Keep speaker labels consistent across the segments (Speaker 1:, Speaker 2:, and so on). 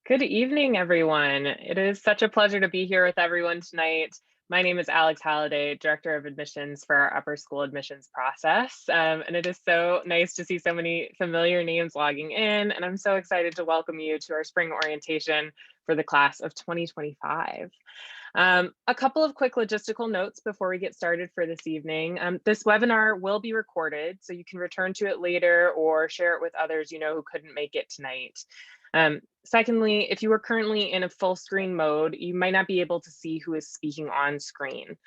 Speaker 1: Good evening, everyone. It is such a pleasure to be here with everyone tonight. My name is Alex Halliday, Director of Admissions for our upper school admissions process. And it is so nice to see so many familiar names logging in. And I'm so excited to welcome you to our spring orientation for the class of 2025. A couple of quick logistical notes before we get started for this evening. This webinar will be recorded, so you can return to it later or share it with others you know who couldn't make it tonight. Secondly, if you are currently in a full screen mode, you might not be able to see who is speaking on screen.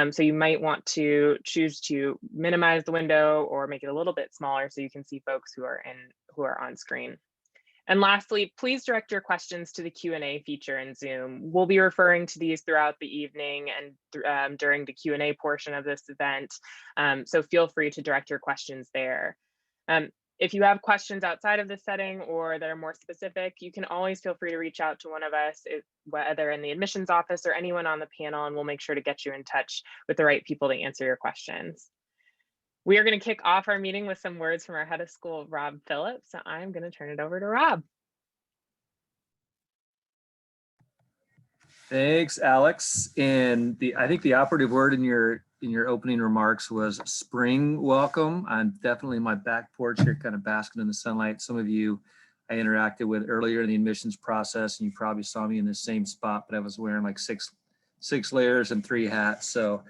Speaker 1: So you might want to choose to minimize the window or make it a little bit smaller so you can see folks who are on screen. And lastly, please direct your questions to the Q&A feature in Zoom. We'll be referring to these throughout the evening and during the Q&A portion of this event. So feel free to direct your questions there. If you have questions outside of this setting or that are more specific, you can always feel free to reach out to one of us, whether in the admissions office or anyone on the panel, and we'll make sure to get you in touch with the right people to answer your questions. We are going to kick off our meeting with some words from our head of school, Rob Phillips. So I'm going to turn it over to Rob.
Speaker 2: Thanks, Alex. And I think the operative word in your opening remarks was spring welcome. I'm definitely in my back porch here, kind of basking in the sunlight. Some of you I interacted with earlier in the admissions process, and you probably saw me in the same spot, but I was wearing like six layers and 3 hats. So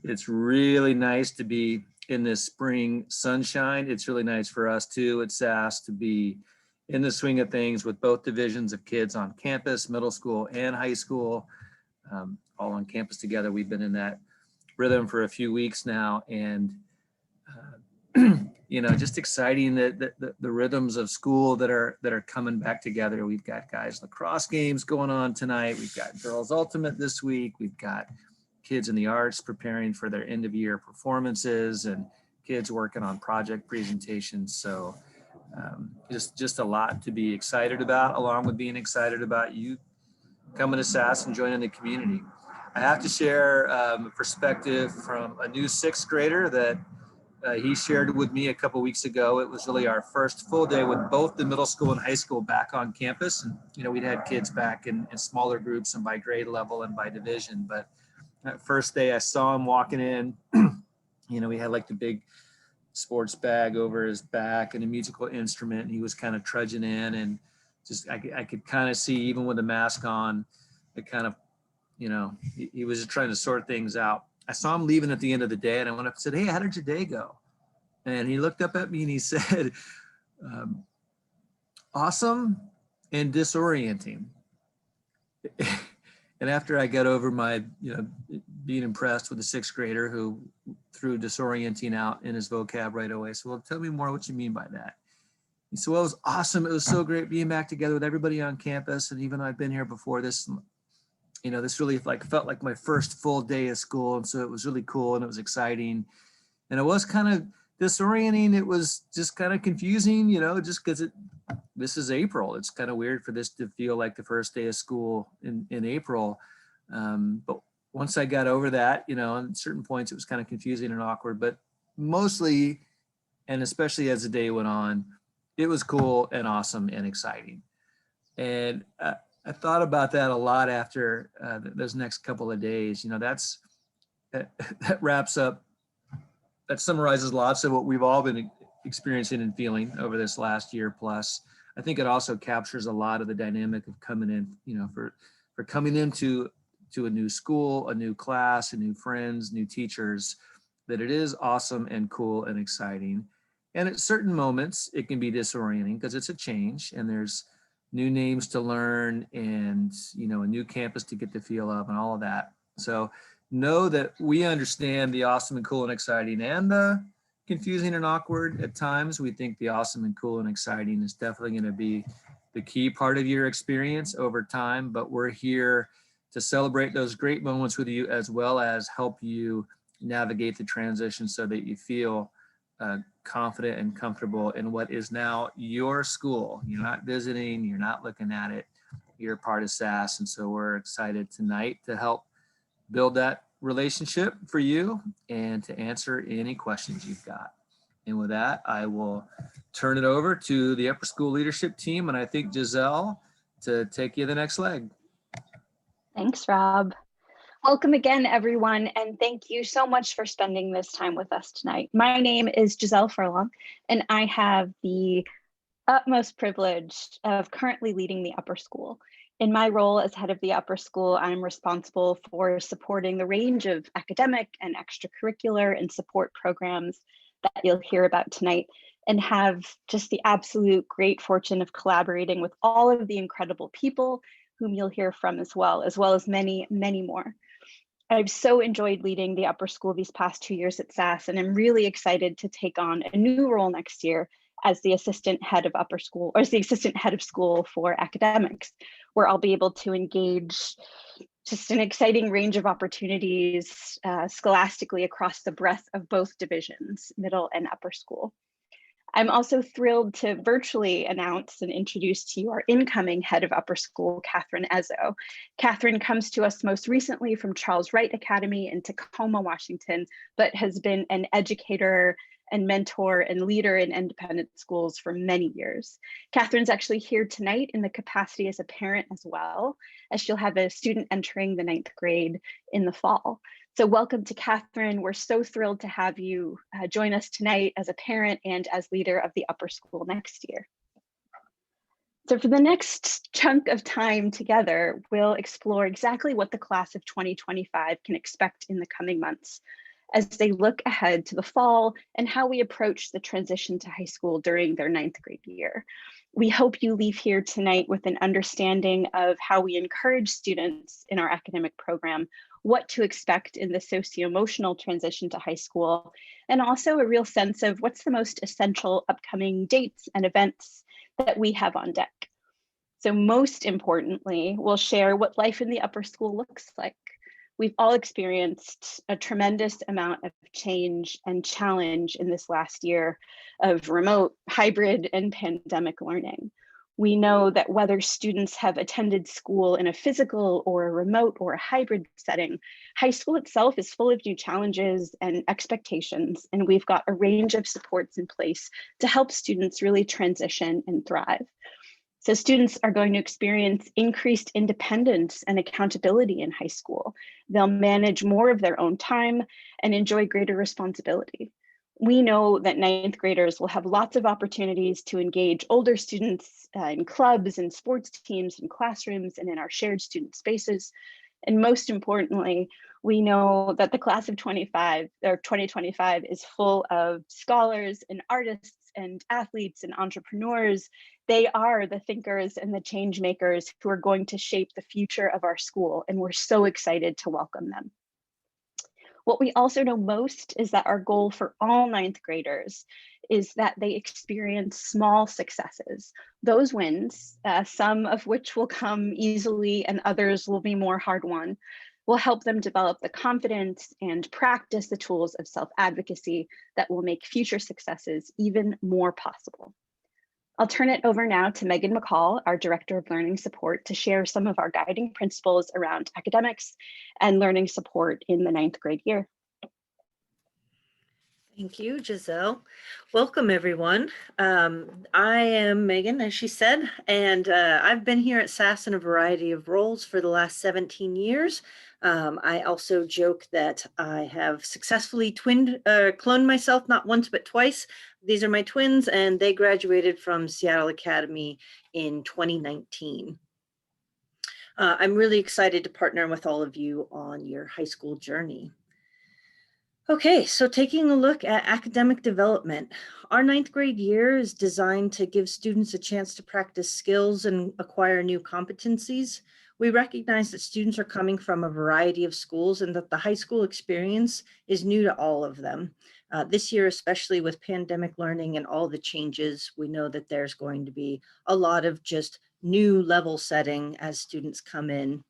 Speaker 2: it's really nice to be in this spring sunshine. It's really nice for us too at SAS to be in the swing of things with both divisions of kids on campus, middle school and high school, all on campus together. We've been in that rhythm for a few weeks now, and just exciting that the rhythms of school that are coming back together. We've got guys lacrosse games going on tonight. We've got girls ultimate this week. We've got kids in the arts preparing for their end of year performances, and kids working on project presentations. So just a lot to be excited about, along with being excited about you coming to SAS and joining the community. I have to share a perspective from a new 6th grader that he shared with me a couple weeks ago. It was really our first full day with both the middle school and high school back on campus. And, we'd had kids back in smaller groups and by grade level and by division. But that first day I saw him walking in, he had like the big sports bag over his back and a musical instrument, and he was kind of trudging in, and just I could kind of see, even with the mask on, it kind of, he was just trying to sort things out. I saw him leaving at the end of the day, and I went up and said, "Hey, how did your day go?" And he looked up at me and he said, "Awesome and disorienting." And after I got over my, being impressed with the 6th grader who threw disorienting out in his vocab right away, so, "Well, tell me more what you mean by that." He said, "Well, it was awesome. It was so great being back together with everybody on campus. And even though I've been here before, this, this really felt like my first full day of school. And so it was really cool and it was exciting. And it was kind of disorienting. It was just kind of confusing, just because this is April. It's kind of weird for this to feel like the first day of school in April. But once I got over that, on certain points, it was kind of confusing and awkward, but mostly, and especially as the day went on, it was cool and awesome and exciting." And I thought about that a lot after those next couple of days. That wraps up, that summarizes lots of what we've all been experiencing and feeling over this last year plus. I think it also captures a lot of the dynamic of coming in, for coming into a new school, a new class, a new friends, new teachers, that it is awesome and cool and exciting. And at certain moments, it can be disorienting because it's a change and there's new names to learn and, a new campus to get the feel of and all of that. So know that we understand the awesome and cool and exciting and the confusing and awkward at times. We think the awesome and cool and exciting is definitely going to be the key part of your experience over time, but we're here to celebrate those great moments with you, as well as help you navigate the transition so that you feel confident and comfortable in what is now your school. You're not visiting, you're not looking at it, you're part of SAS. And so we're excited tonight to help build that relationship for you and to answer any questions you've got. And with that, I will turn it over to the upper school leadership team. And I think Giselle to take you the next leg.
Speaker 3: Thanks, Rob. Welcome again, everyone, and thank you so much for spending this time with us tonight. My name is Giselle Furlong, and I have the utmost privilege of currently leading the upper school. In my role as head of the upper school, I'm responsible for supporting the range of academic and extracurricular and support programs that you'll hear about tonight, and have just the absolute great fortune of collaborating with all of the incredible people whom you'll hear from as well as many, many more. I've so enjoyed leading the upper school these past 2 years at SAS, and I'm really excited to take on a new role next year as the assistant head of upper school, or as the assistant head of school for academics, where I'll be able to engage just an exciting range of opportunities scholastically across the breadth of both divisions, middle and upper school. I'm also thrilled to virtually announce and introduce to you our incoming head of upper school, Catherine Ezzo. Catherine comes to us most recently from Charles Wright Academy in Tacoma, Washington, but has been an educator and mentor and leader in independent schools for many years. Catherine's actually here tonight in the capacity as a parent as well, as she'll have a student entering the 9th grade in the fall. So welcome to Catherine. We're so thrilled to have you join us tonight as a parent and as leader of the upper school next year. So for the next chunk of time together, we'll explore exactly what the class of 2025 can expect in the coming months as they look ahead to the fall and how we approach the transition to high school during their 9th grade year. We hope you leave here tonight with an understanding of how we encourage students in our academic program, what to expect in the socio-emotional transition to high school, and also a real sense of what's the most essential upcoming dates and events that we have on deck. So most importantly, we'll share what life in the upper school looks like. We've all experienced a tremendous amount of change and challenge in this last year of remote, hybrid, and pandemic learning. We know that whether students have attended school in a physical or a remote or a hybrid setting, high school itself is full of new challenges and expectations, and we've got a range of supports in place to help students really transition and thrive. So students are going to experience increased independence and accountability in high school. They'll manage more of their own time and enjoy greater responsibility. We know that 9th graders will have lots of opportunities to engage older students in clubs and sports teams and classrooms and in our shared student spaces. And most importantly, we know that the class of 2025 is full of scholars and artists and athletes and entrepreneurs. They are the thinkers and the change makers who are going to shape the future of our school, and we're so excited to welcome them. What we also know most is that our goal for all 9th graders is that they experience small successes. Those wins, some of which will come easily and others will be more hard-won, will help them develop the confidence and practice the tools of self-advocacy that will make future successes even more possible. I'll turn it over now to Megan McCall, our Director of Learning Support, to share some of our guiding principles around academics and learning support in the 9th grade year.
Speaker 4: Thank you, Giselle. Welcome, everyone. I am Megan, as she said, and I've been here at SAS in a variety of roles for the last 17 years. I also joke that I have successfully cloned myself not once but twice. These are my twins, and they graduated from Seattle Academy in 2019. I'm really excited to partner with all of you on your high school journey. Okay, so taking a look at academic development, our 9th grade year is designed to give students a chance to practice skills and acquire new competencies. We recognize that students are coming from a variety of schools and that the high school experience is new to all of them. This year, especially with pandemic learning and all the changes, we know that there's going to be a lot of just new level setting as students come in.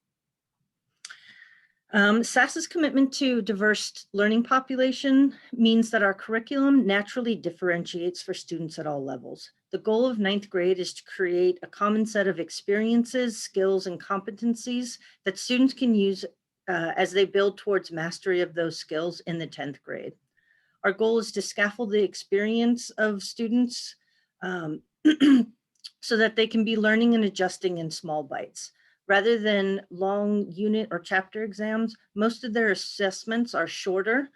Speaker 4: SAS's commitment to diverse learning population means that our curriculum naturally differentiates for students at all levels. The goal of 9th grade is to create a common set of experiences, skills, and competencies that students can use as they build towards mastery of those skills in the 10th grade. Our goal is to scaffold the experience of students so that they can be learning and adjusting in small bites. Rather than long unit or chapter exams, most of their assessments are shorter,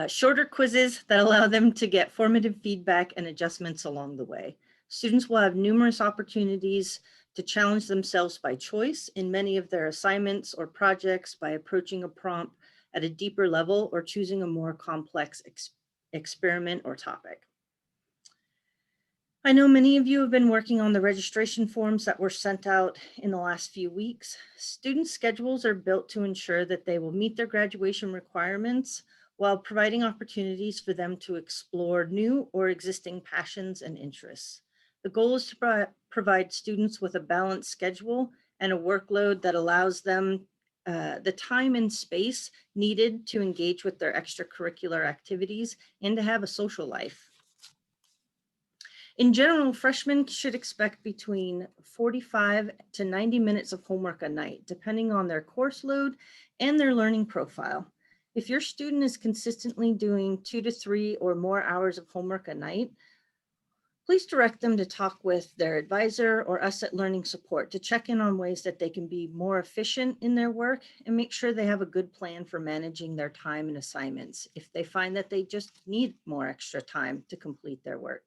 Speaker 4: shorter quizzes that allow them to get formative feedback and adjustments along the way. Students will have numerous opportunities to challenge themselves by choice in many of their assignments or projects by approaching a prompt at a deeper level or choosing a more complex experiment or topic. I know many of you have been working on the registration forms that were sent out in the last few weeks. Student schedules are built to ensure that they will meet their graduation requirements while providing opportunities for them to explore new or existing passions and interests. The goal is to provide students with a balanced schedule and a workload that allows them the time and space needed to engage with their extracurricular activities and to have a social life. In general, freshmen should expect between 45 to 90 minutes of homework a night, depending on their course load and their learning profile. If your student is consistently doing 2 to 3 or more hours of homework a night, please direct them to talk with their advisor or us at Learning Support to check in on ways that they can be more efficient in their work and make sure they have a good plan for managing their time and assignments if they find that they just need more extra time to complete their work.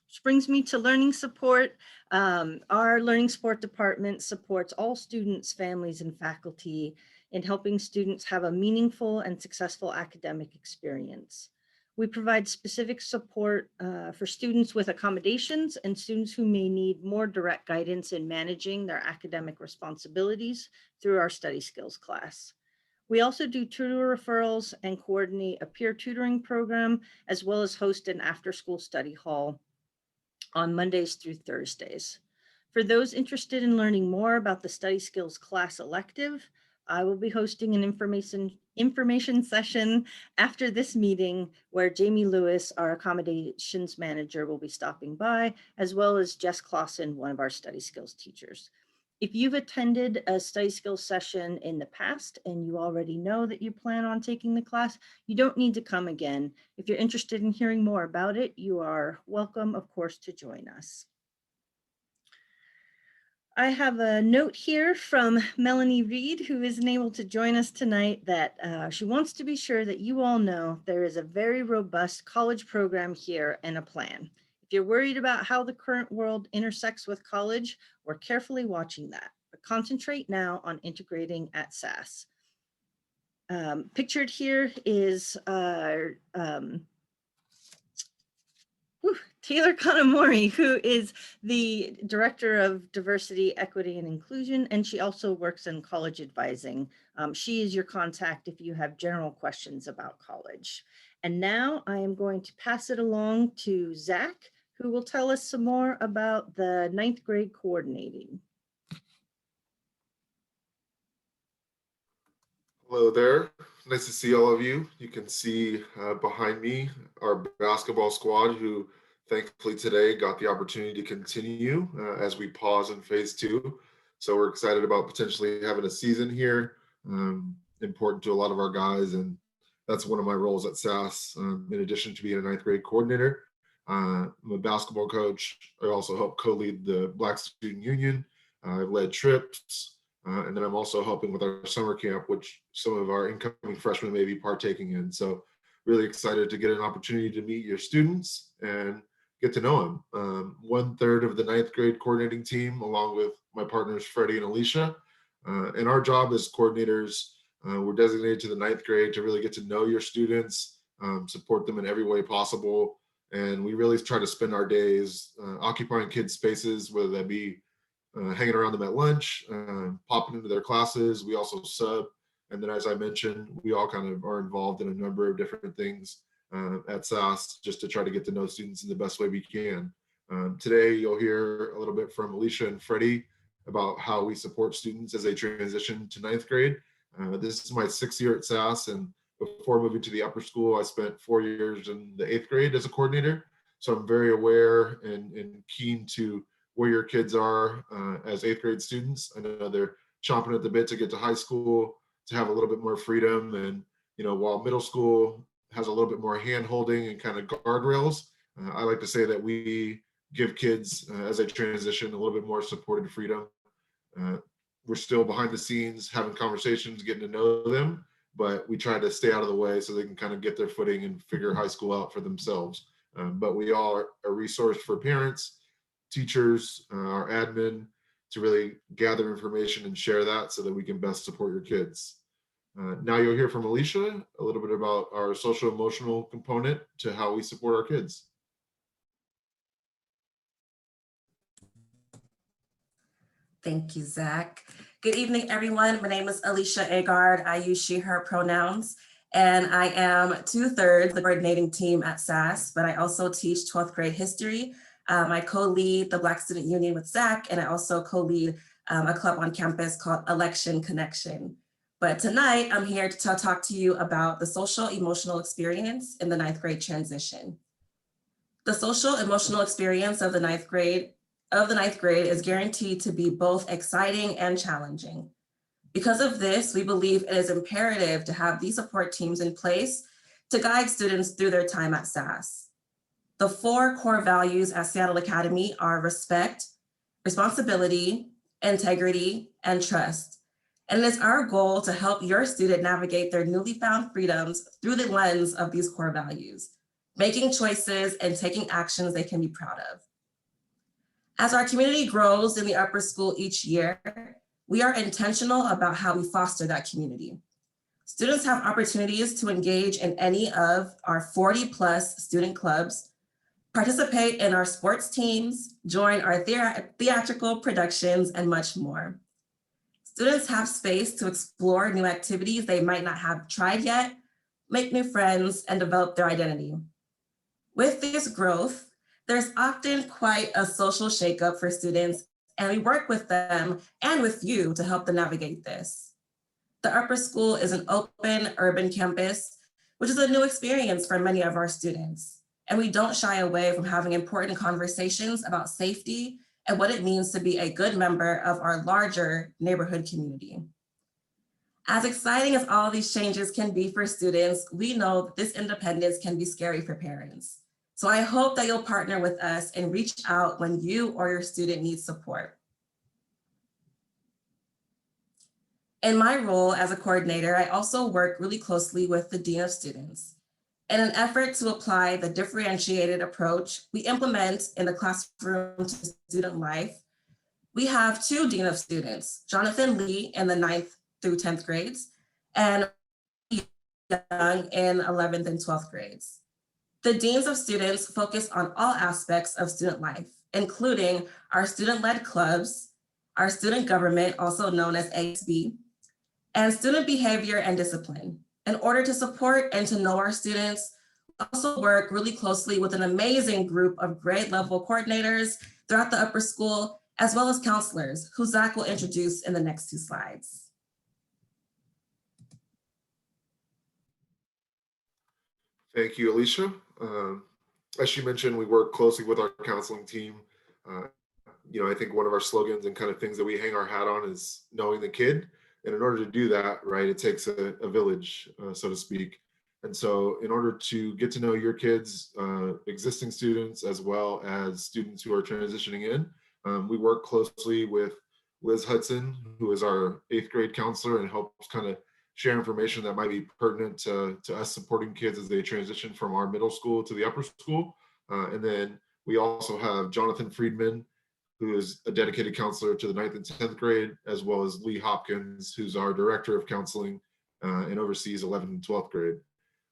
Speaker 4: Which brings me to Learning Support. Our Learning Support department supports all students, families, and faculty in helping students have a meaningful and successful academic experience. We provide specific support for students with accommodations and students who may need more direct guidance in managing their academic responsibilities through our study skills class. We also do tutor referrals and coordinate a peer tutoring program, as well as host an after-school study hall on Mondays through Thursdays. For those interested in learning more about the study skills class elective, I will be hosting an information session after this meeting where Jamie Lewis, our accommodations manager, will be stopping by, as well as Jess Clausen, one of our study skills teachers. If you've attended a study skills session in the past and you already know that you plan on taking the class, you don't need to come again. If you're interested in hearing more about it, you are welcome, of course, to join us. I have a note here from Melanie Reed, who isn't able to join us tonight, that she wants to be sure that you all know there is a very robust college program here and a plan. If you're worried about how the current world intersects with college, we're carefully watching that, but concentrate now on integrating at SAS. Pictured here is Taylor Kanamori, who is the Director of Diversity, Equity, and Inclusion, and she also works in college advising. She is your contact if you have general questions about college. And now I am going to pass it along to Zach, who will tell us some more about the 9th grade coordinating.
Speaker 5: Hello there. Nice to see all of you. You can see behind me our basketball squad, who thankfully today got the opportunity to continue as we pause in phase 2. So we're excited about potentially having a season here. Important to a lot of our guys, and that's one of my roles at SAS. In addition to being a 9th grade coordinator, I'm a basketball coach. I also help co-lead the Black Student Union. I've led trips. And then I'm also helping with our summer camp, which some of our incoming freshmen may be partaking in. So really excited to get an opportunity to meet your students and get to know them. 1/3 of the 9th grade coordinating team, along with my partners, Freddie and Alicia. And our job as coordinators, we're designated to the 9th grade to really get to know your students, support them in every way possible. And we really try to spend our days occupying kids' spaces, whether that be hanging around them at lunch, popping into their classes. We also sub. And then, as I mentioned, we all kind of are involved in a number of different things at SAS just to try to get to know students in the best way we can. Today, you'll hear a little bit from Alicia and Freddie about how we support students as they transition to 9th grade. This is my 6th year at SAS, and before moving to the upper school, I spent 4 years in the 8th grade as a coordinator. So I'm very aware and keen to where your kids are as 8th grade students. I know they're chomping at the bit to get to high school, to have a little bit more freedom. And, you know, while middle school has a little bit more hand holding and kind of guardrails, I like to say that we give kids, as they transition, a little bit more supported freedom. We're still behind the scenes having conversations, getting to know them, but we try to stay out of the way so they can kind of get their footing and figure high school out for themselves. But we all are a resource for parents, teachers, our admin, to really gather information and share that so that we can best support your kids. Now you'll hear from Alicia a little bit about our social emotional component to how we support our kids.
Speaker 6: Thank you, Zach. Good evening, everyone. My name is Alicia Agard. I use she, her pronouns, and I am 2/3 the coordinating team at SAS, but I also teach 12th grade history. I co-lead the Black Student Union with Zach, and I also co-lead a club on campus called Election Connection. But tonight, I'm here to talk to you about the social emotional experience in the 9th grade transition. The social emotional experience of the ninth grade is guaranteed to be both exciting and challenging. Because of this, we believe it is imperative to have these support teams in place to guide students through their time at SAS. The 4 core values at Seattle Academy are respect, responsibility, integrity, and trust. And it is our goal to help your student navigate their newly found freedoms through the lens of these core values, making choices and taking actions they can be proud of. As our community grows in the upper school each year, we are intentional about how we foster that community. Students have opportunities to engage in any of our 40+ student clubs, participate in our sports teams, join our theatrical productions, and much more. Students have space to explore new activities they might not have tried yet, make new friends, and develop their identity. With this growth, there's often quite a social shakeup for students, and we work with them and with you to help them navigate this. The upper school is an open urban campus, which is a new experience for many of our students. And we don't shy away from having important conversations about safety and what it means to be a good member of our larger neighborhood community. As exciting as all these changes can be for students, we know that this independence can be scary for parents. So I hope that you'll partner with us and reach out when you or your student needs support. In my role as a coordinator, I also work really closely with the Dean of Students. In an effort to apply the differentiated approach we implement in the classroom to student life, we have 2 Dean of Students, Jonathan Lee in the 9th through 10th grades, and Young in 11th and 12th grades. The Deans of Students focus on all aspects of student life, including our student-led clubs, our student government, also known as ASB, and student behavior and discipline. In order to support and to know our students, we also work really closely with an amazing group of grade level coordinators throughout the upper school, as well as counselors, who Zach will introduce in the next 2 slides.
Speaker 5: Thank you, Alicia. As she mentioned, we work closely with our counseling team. I think one of our slogans and kind of things that we hang our hat on is knowing the kid. And in order to do that, right, it takes a village, so to speak. And so in order to get to know your kids, existing students, as well as students who are transitioning in, we work closely with Liz Hudson, who is our 8th grade counselor and helps kind of share information that might be pertinent to us supporting kids as they transition from our middle school to the upper school. And then we also have Jonathan Friedman, who is a dedicated counselor to the 9th and 10th grade, as well as Lee Hopkins, who's our director of counseling and oversees 11th and 12th grade.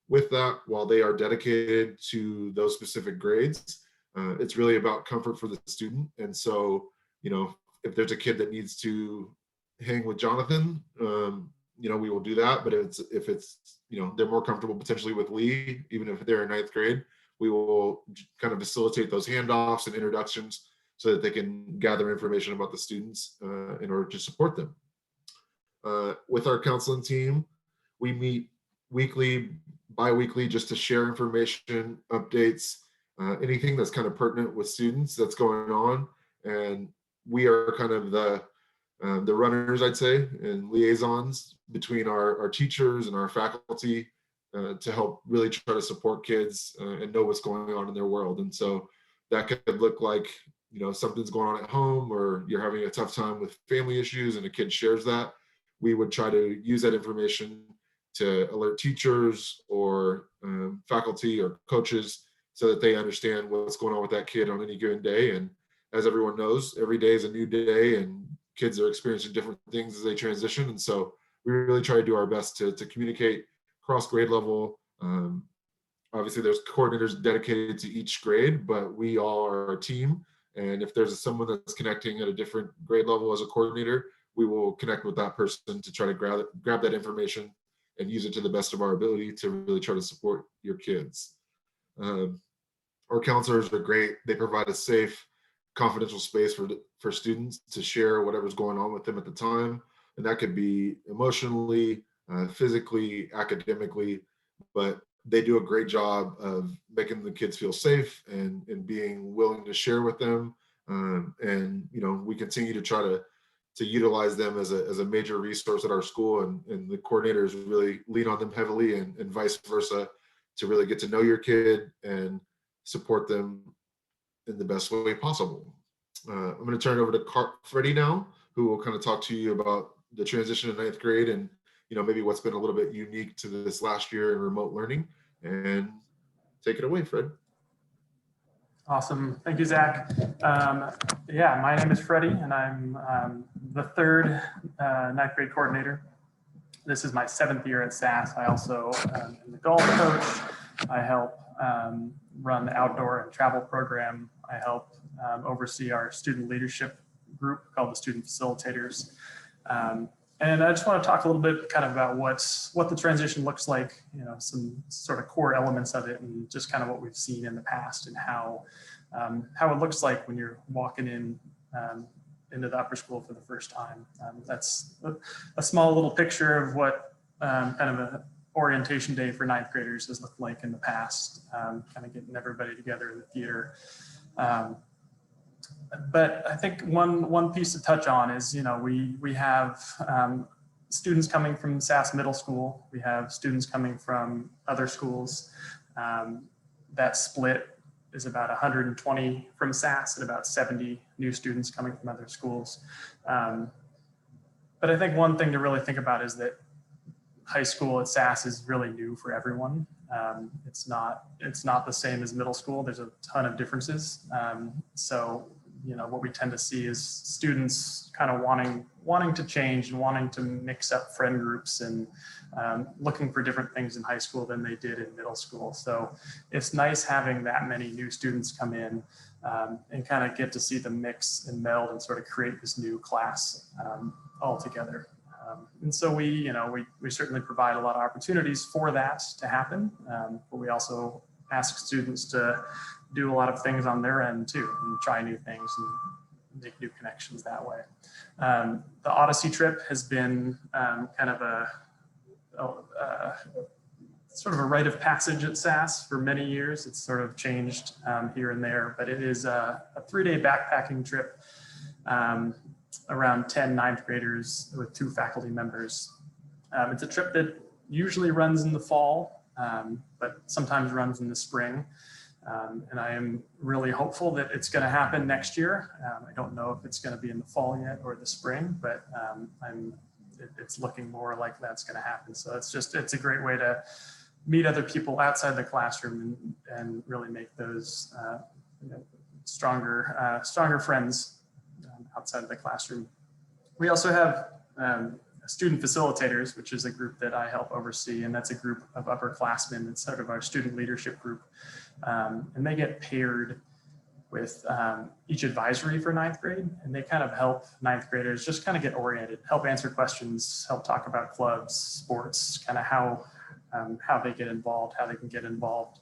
Speaker 5: With that, while they are dedicated to those specific grades, it's really about comfort for the student. And so, if there's a kid that needs to hang with Jonathan, we will do that. But if it's they're more comfortable potentially with Lee, even if they're in 9th grade, we will kind of facilitate those handoffs and introductions so that they can gather information about the students in order to support them. With our counseling team, we meet weekly, bi-weekly, just to share information, updates, anything that's kind of pertinent with students that's going on. And we are kind of the runners, I'd say, and liaisons between our teachers and our faculty to help really try to support kids and know what's going on in their world. And so that could look like, something's going on at home, or you're having a tough time with family issues and a kid shares that. We would try to use that information to alert teachers or faculty or coaches so that they understand what's going on with that kid on any given day. And as everyone knows, every day is a new day and kids are experiencing different things as they transition. And so we really try to do our best to communicate cross grade level. Obviously there's coordinators dedicated to each grade, but we all are a team. And if there's someone that's connecting at a different grade level as a coordinator, we will connect with that person to try to grab that information and use it to the best of our ability to really try to support your kids. Our counselors are great. They provide a safe, confidential space for students to share whatever's going on with them at the time. And that could be emotionally, physically, academically, but they do a great job of making the kids feel safe and being willing to share with them. And we continue to try to utilize them as a major resource at our school, and the coordinators really lean on them heavily, and vice versa, to really get to know your kid and support them in the best way possible. I'm going to turn it over to Freddie now, who will kind of talk to you about the transition to ninth grade and maybe what's been a little bit unique to this last year in remote learning. And take it away, Fred.
Speaker 7: Awesome. Thank you, Zach. Yeah, my name is Freddie, and I'm the third ninth grade coordinator. This is my 7th year at SAS. I also am the golf coach. I help run the outdoor and travel program. I help oversee our student leadership group called the Student Facilitators. And I just want to talk a little bit kind of about what the transition looks like, some sort of core elements of it, and just kind of what we've seen in the past, and how it looks like when you're walking into the upper school for the first time. That's a small little picture of what kind of an orientation day for ninth graders has looked like in the past, kind of getting everybody together in the theater. But I think one piece to touch on is, we have students coming from SAS Middle School. We have students coming from other schools. That split is about 120 from SAS and about 70 new students coming from other schools. But I think one thing to really think about is that high school at SAS is really new for everyone. It's not the same as middle school. There's a ton of differences. So what we tend to see is students kind of wanting to change and wanting to mix up friend groups and looking for different things in high school than they did in middle school. So it's nice having that many new students come in and kind of get to see them mix and meld and sort of create this new class all together. And so we certainly provide a lot of opportunities for that to happen, but we also ask students to do a lot of things on their end too, and try new things and make new connections that way. The Odyssey trip has been kind of a sort of a rite of passage at SAS for many years. It's sort of changed here and there, but it is a 3-day backpacking trip around 10 ninth graders with 2 faculty members. It's a trip that usually runs in the fall, but sometimes runs in the spring. And I am really hopeful that it's going to happen next year. I don't know if it's going to be in the fall yet or the spring, but it's looking more like that's going to happen. So it's a great way to meet other people outside the classroom and really make those stronger friends outside of the classroom. We also have student facilitators, which is a group that I help oversee, and that's a group of upperclassmen. It's sort of our student leadership group, and they get paired with each advisory for ninth grade, and they kind of help ninth graders just kind of get oriented, help answer questions, help talk about clubs, sports, kind of how they get involved, how they can get involved.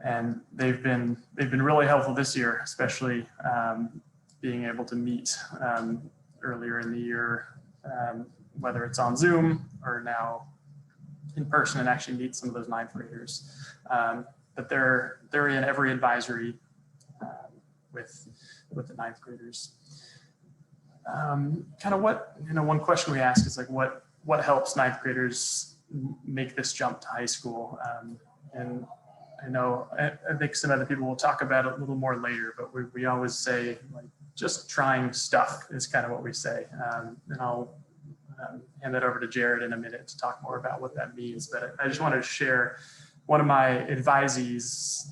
Speaker 7: And they've been really helpful this year, especially being able to meet earlier in the year, whether it's on Zoom or now in person, and actually meet some of those ninth graders. But they're in every advisory with the ninth graders. Kind of what, one question we ask is like, what helps ninth graders make this jump to high school. And I know, I think some other people will talk about it a little more later, but we always say, like, just trying stuff is kind of what we say. And I'll hand that over to Jared in a minute to talk more about what that means. But I just wanted to share one of my advisees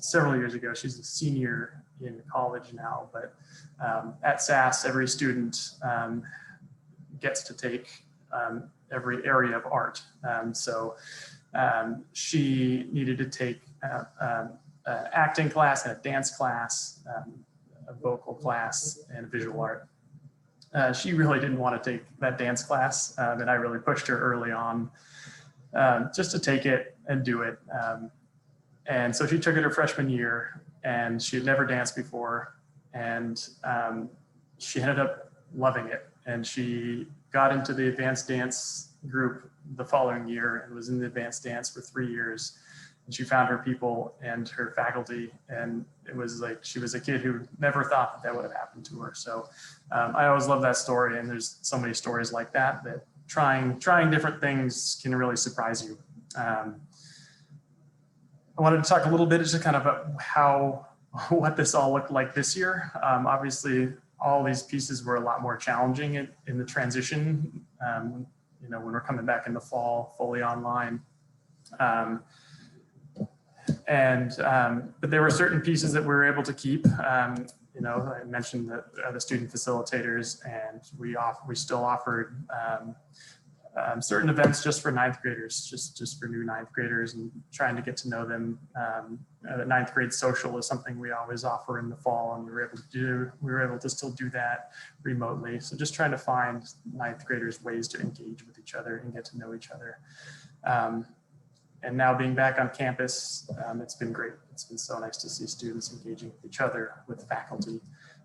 Speaker 7: several years ago. She's a senior in college now, but at SAS, every student gets to take every area of art. So she needed to take acting class and a dance class, a vocal class, and a visual art. She really didn't want to take that dance class, and I really pushed her early on just to take it and do it. And so she took it her freshman year, and she had never danced before, and she ended up loving it. And she got into the advanced dance group the following year and was in the advanced dance for 3 years. And she found her people and her faculty, and it was like she was a kid who never thought that would have happened to her. So I always love that story, and there's so many stories like that, that trying different things can really surprise you. I wanted to talk a little bit just kind of about what this all looked like this year. Obviously, all these pieces were a lot more challenging in the transition. When we're coming back in the fall, fully online. But there were certain pieces that we were able to keep. I mentioned the student facilitators, and we still offered certain events just for ninth graders, just for new ninth graders, and trying to get to know them. The ninth grade social is something we always offer in the fall, and we were able to still do that remotely. So just trying to find ninth graders ways to engage with each other and get to know each other. And now being back on campus, it's been great. It's been so nice to see students engaging with each other, with faculty.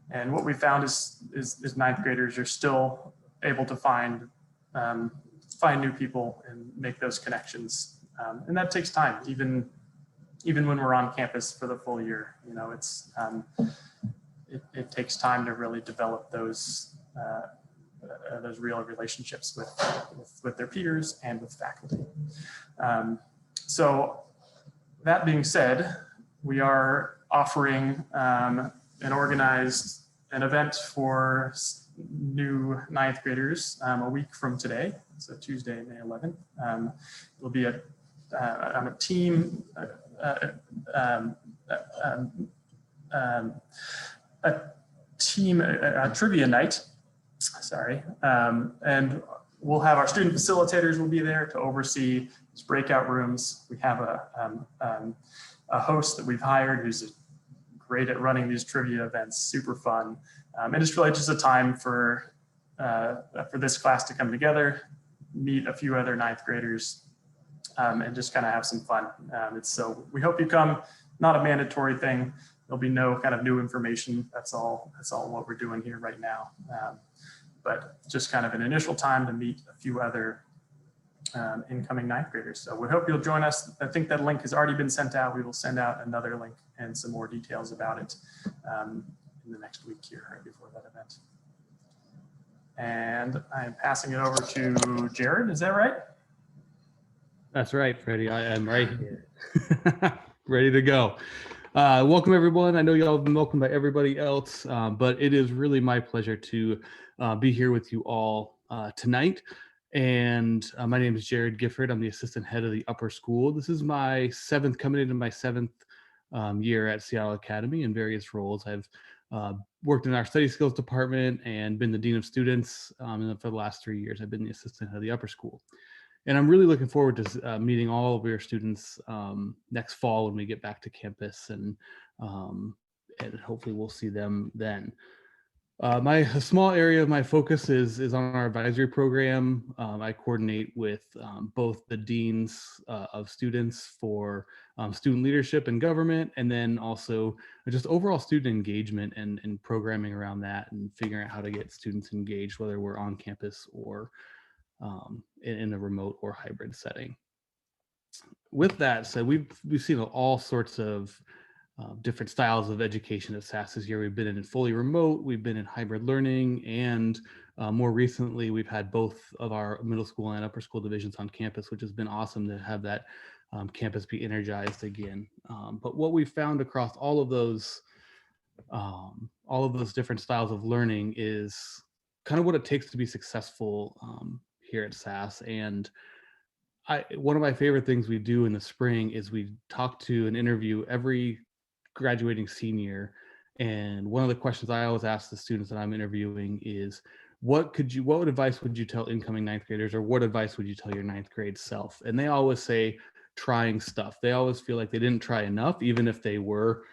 Speaker 7: And what we found is ninth graders are still able to find new people and make those connections. And that takes time, even when we're on campus for the full year. It takes time to really develop those real relationships with their peers and with faculty. So that being said, we are offering and organized an event for new ninth graders a week from today, so Tuesday, May 11th. It'll be a team trivia night. Sorry, and we'll have our student facilitators will be there to oversee these breakout rooms. We have a host that we've hired who's great at running these trivia events, super fun. And it's really just a time for this class to come together, meet a few other ninth graders, and just kind of have some fun. So we hope you come. Not a mandatory thing. There'll be no kind of new information. That's all what we're doing here right now. But just kind of an initial time to meet a few other incoming ninth graders. So we hope you'll join us. I think that link has already been sent out. We will send out another link and some more details about it in the next week here, right before that event. And I'm passing it over to Jared. Is that right?
Speaker 8: That's right, Freddie. I am right here, ready to go. Welcome, everyone. I know y'all have been welcomed by everybody else, but it is really my pleasure to be here with you all tonight. And my name is Jared Gifford. I'm the assistant head of the upper school. This is my coming into my seventh year at Seattle Academy in various roles. I've worked in our study skills department and been the dean of students. And for the last 3 years, I've been the assistant head of the upper school. And I'm really looking forward to meeting all of your students next fall when we get back to campus, and hopefully we'll see them then. A small area of my focus is on our advisory program. I coordinate with both the deans of students for student leadership and government, and then also just overall student engagement and programming around that, and figuring out how to get students engaged, whether we're on campus or in a remote or hybrid setting. With that said, we've seen all sorts of different styles of education at SAS this year. We've been in fully remote, we've been in hybrid learning, and more recently, we've had both of our middle school and upper school divisions on campus, which has been awesome to have that campus be energized again. But what we found across all of those different styles of learning is kind of what it takes to be successful here at SAS. And one of my favorite things we do in the spring is we talk to and interview every graduating senior. And one of the questions I always ask the students that I'm interviewing is, what advice would you tell incoming ninth graders, or what advice would you tell your ninth grade self? And they always say trying stuff. They always feel like they didn't try enough, even if they were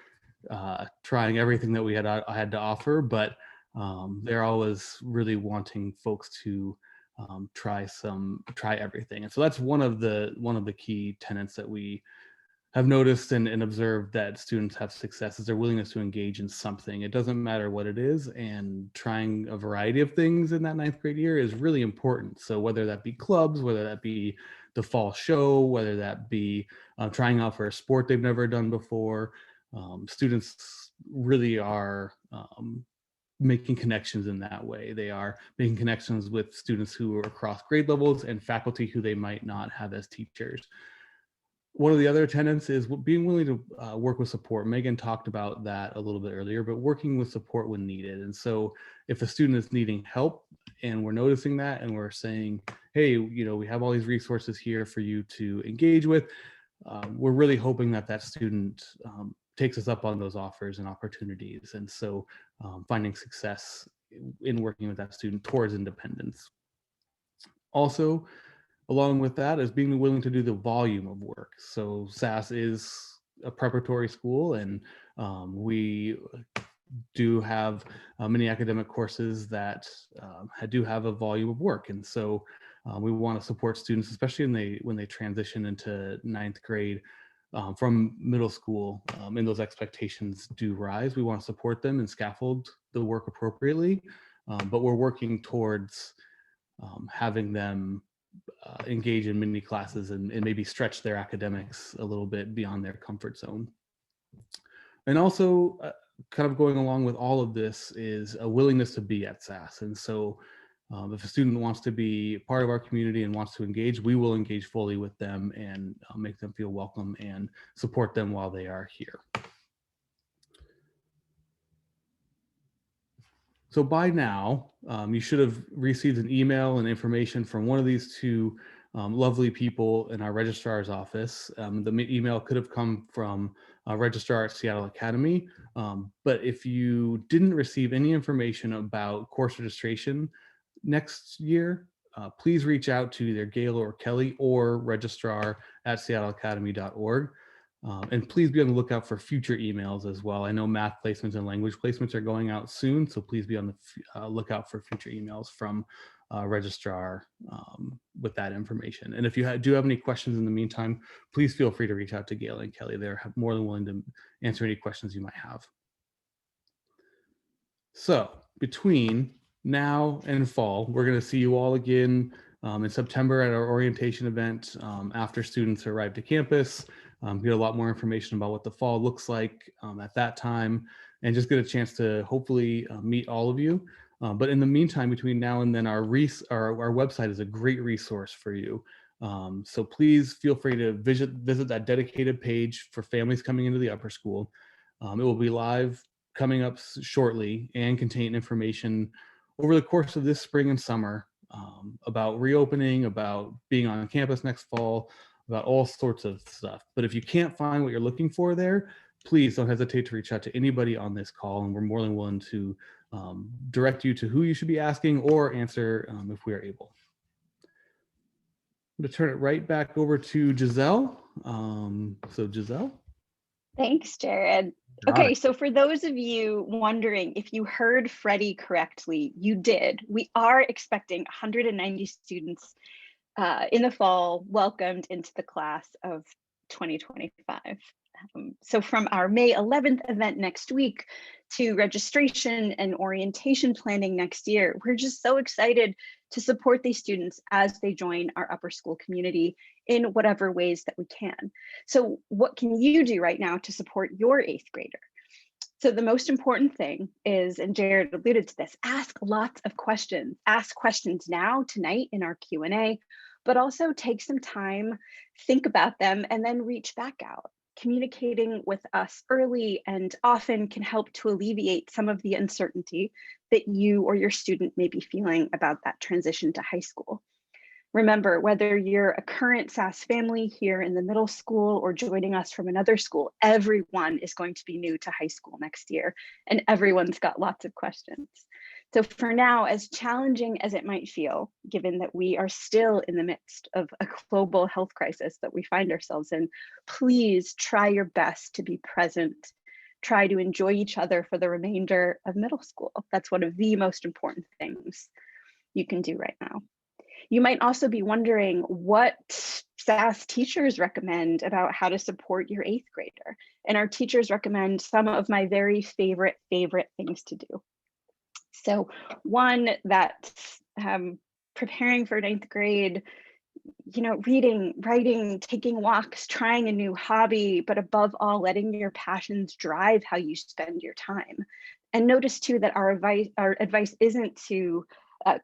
Speaker 8: trying everything that I had to offer. But they're always really wanting folks to try everything. And so that's one of the key tenets that we have noticed and observed that students have success is their willingness to engage in something. It doesn't matter what it is, and trying a variety of things in that ninth grade year is really important. So whether that be clubs, whether that be the fall show, whether that be trying out for a sport they've never done before, students really are making connections in that way. They are making connections with students who are across grade levels and faculty who they might not have as teachers. One of the other tenets is being willing to work with support. Megan talked about that a little bit earlier, but working with support when needed. And so if a student is needing help and we're noticing that and we're saying, hey, we have all these resources here for you to engage with, we're really hoping that student takes us up on those offers and opportunities. And so finding success in working with that student towards independence. Also, along with that is being willing to do the volume of work. So SAS is a preparatory school, and we do have many academic courses that do have a volume of work. And so we want to support students, especially when they transition into ninth grade from middle school, and those expectations do rise. We want to support them and scaffold the work appropriately, but we're working towards having them engage in mini classes and maybe stretch their academics a little bit beyond their comfort zone. And also kind of going along with all of this is a willingness to be at SAS. And so if a student wants to be part of our community and wants to engage, we will engage fully with them and make them feel welcome and support them while they are here. So by now, you should have received an email and information from one of these two lovely people in our registrar's office. The email could have come from a registrar at Seattle Academy, but if you didn't receive any information about course registration next year, please reach out to either Gail or Kelly or registrar@seattleacademy.org. And please be on the lookout for future emails as well. I know math placements and language placements are going out soon, so please be on the lookout for future emails from registrar with that information. And if you do have any questions in the meantime, please feel free to reach out to Gail and Kelly. They're more than willing to answer any questions you might have. So between now and fall, we're going to see you all again in September at our orientation event after students arrive to campus. Get a lot more information about what the fall looks like at that time, and just get a chance to hopefully meet all of you. But in the meantime, between now and then, our website is a great resource for you. So please feel free to visit that dedicated page for families coming into the upper school. It will be live coming up shortly and contain information over the course of this spring and summer about reopening, about being on campus next fall, about all sorts of stuff. But if you can't find what you're looking for there, please don't hesitate to reach out to anybody on this call, and we're more than willing to direct you to who you should be asking or answer if we are able. I'm going to turn it right back over to Giselle. So Giselle.
Speaker 3: Thanks, Jared. Okay, so for those of you wondering if you heard Freddie correctly, you did. We are expecting 190 students in the fall welcomed into the class of 2025. So from our May 11th event next week to registration and orientation planning next year, we're just so excited to support these students as they join our upper school community in whatever ways that we can. So what can you do right now to support your eighth grader? So the most important thing is, and Jared alluded to this, ask lots of questions. Ask questions now, tonight in our Q&A, but also take some time, think about them, and then reach back out. Communicating with us early and often can help to alleviate some of the uncertainty that you or your student may be feeling about that transition to high school. Remember, whether you're a current SAS family here in the middle school or joining us from another school, everyone is going to be new to high school next year, and everyone's got lots of questions. So for now, as challenging as it might feel, given that we are still in the midst of a global health crisis that we find ourselves in, please try your best to be present. Try to enjoy each other for the remainder of middle school. That's one of the most important things you can do right now. You might also be wondering what SAS teachers recommend about how to support your 8th grader. And our teachers recommend some of my very favorite things to do. So one, that's preparing for 9th grade, reading, writing, taking walks, trying a new hobby, but above all, letting your passions drive how you spend your time. And notice too that our advice isn't to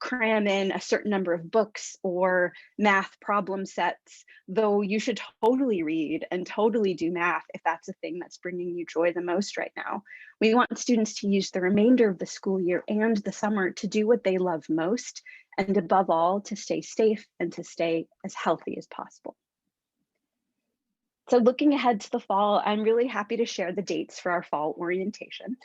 Speaker 3: cram in a certain number of books or math problem sets, though you should totally read and totally do math if that's the thing that's bringing you joy the most right now. We want students to use the remainder of the school year and the summer to do what they love most, and above all, to stay safe and to stay as healthy as possible. So looking ahead to the fall, I'm really happy to share the dates for our fall orientation.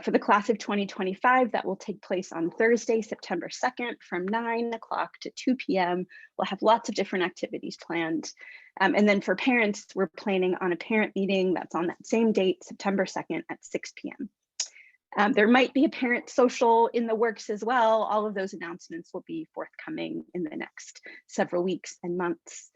Speaker 3: For the class of 2025, that will take place on Thursday, September 2nd from 9 o'clock to 2 p.m. We'll have lots of different activities planned. And then for parents, we're planning on a parent meeting that's on that same date, September 2nd at 6 p.m. There might be a parent social in the works as well. All of those announcements will be forthcoming in the next several weeks and months.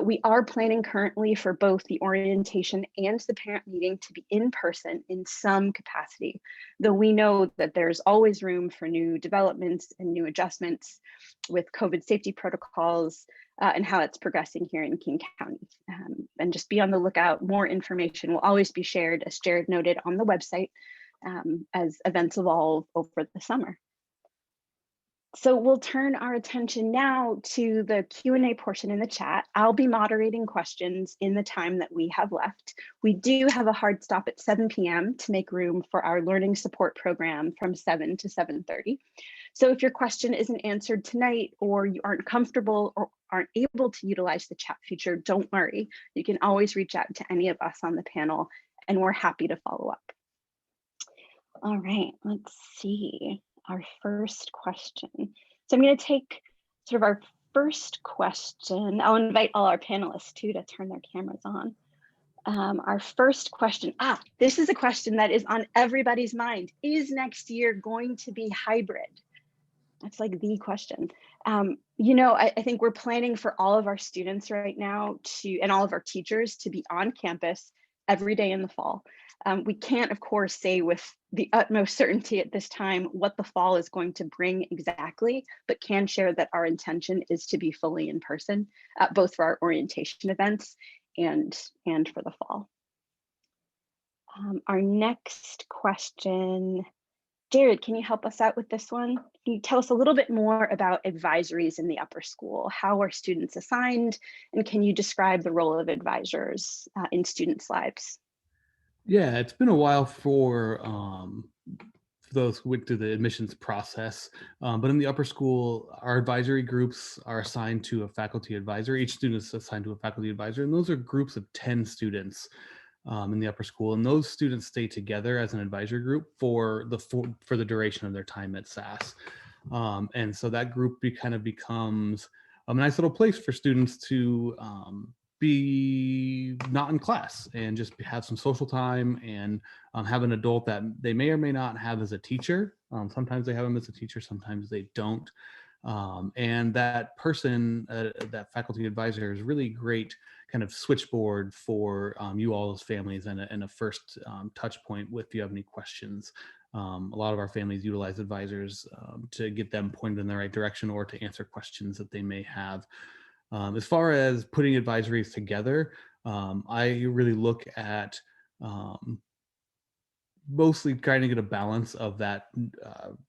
Speaker 3: We are planning currently for both the orientation and the parent meeting to be in person in some capacity, though we know that there's always room for new developments and new adjustments with COVID safety protocols and how it's progressing here in King County. And just be on the lookout. More information will always be shared, as Jared noted, on the website as events evolve over the summer. So we'll turn our attention now to the Q&A portion in the chat. I'll be moderating questions in the time that we have left. We do have a hard stop at 7 p.m. to make room for our learning support program from 7 to 7:30. So if your question isn't answered tonight, or you aren't comfortable or aren't able to utilize the chat feature, don't worry. You can always reach out to any of us on the panel, and we're happy to follow up. All right, let's see. Our first question. So I'm going to take sort of our first question. I'll invite all our panelists too to turn their cameras on. Our first question, this is a question that is on everybody's mind. Is next year going to be hybrid? That's like the question. I think we're planning for all of our students right now and all of our teachers to be on campus every day in the fall. We can't, of course, say with the utmost certainty at this time what the fall is going to bring exactly, but can share that our intention is to be fully in person, both for our orientation events and for the fall. Our next question, Jared, can you help us out with this one? Can you tell us a little bit more about advisories in the upper school? How are students assigned? And can you describe the role of advisors in students' lives?
Speaker 8: Yeah, it's been a while for those who went through the admissions process, but in the upper school, our advisory groups are assigned to a faculty advisor. Each student is assigned to a faculty advisor, and those are groups of 10 students in the upper school, and those students stay together as an advisory group for the duration of their time at SAS. And so that group kind of becomes a nice little place for students to be not in class and just have some social time and have an adult that they may or may not have as a teacher. Sometimes they have them as a teacher, sometimes they don't. And that person, that faculty advisor, is really great kind of switchboard for you all as families and a first touch point if you have any questions. A lot of our families utilize advisors to get them pointed in the right direction or to answer questions that they may have. As far as putting advisories together, I really look at mostly trying to get a balance of that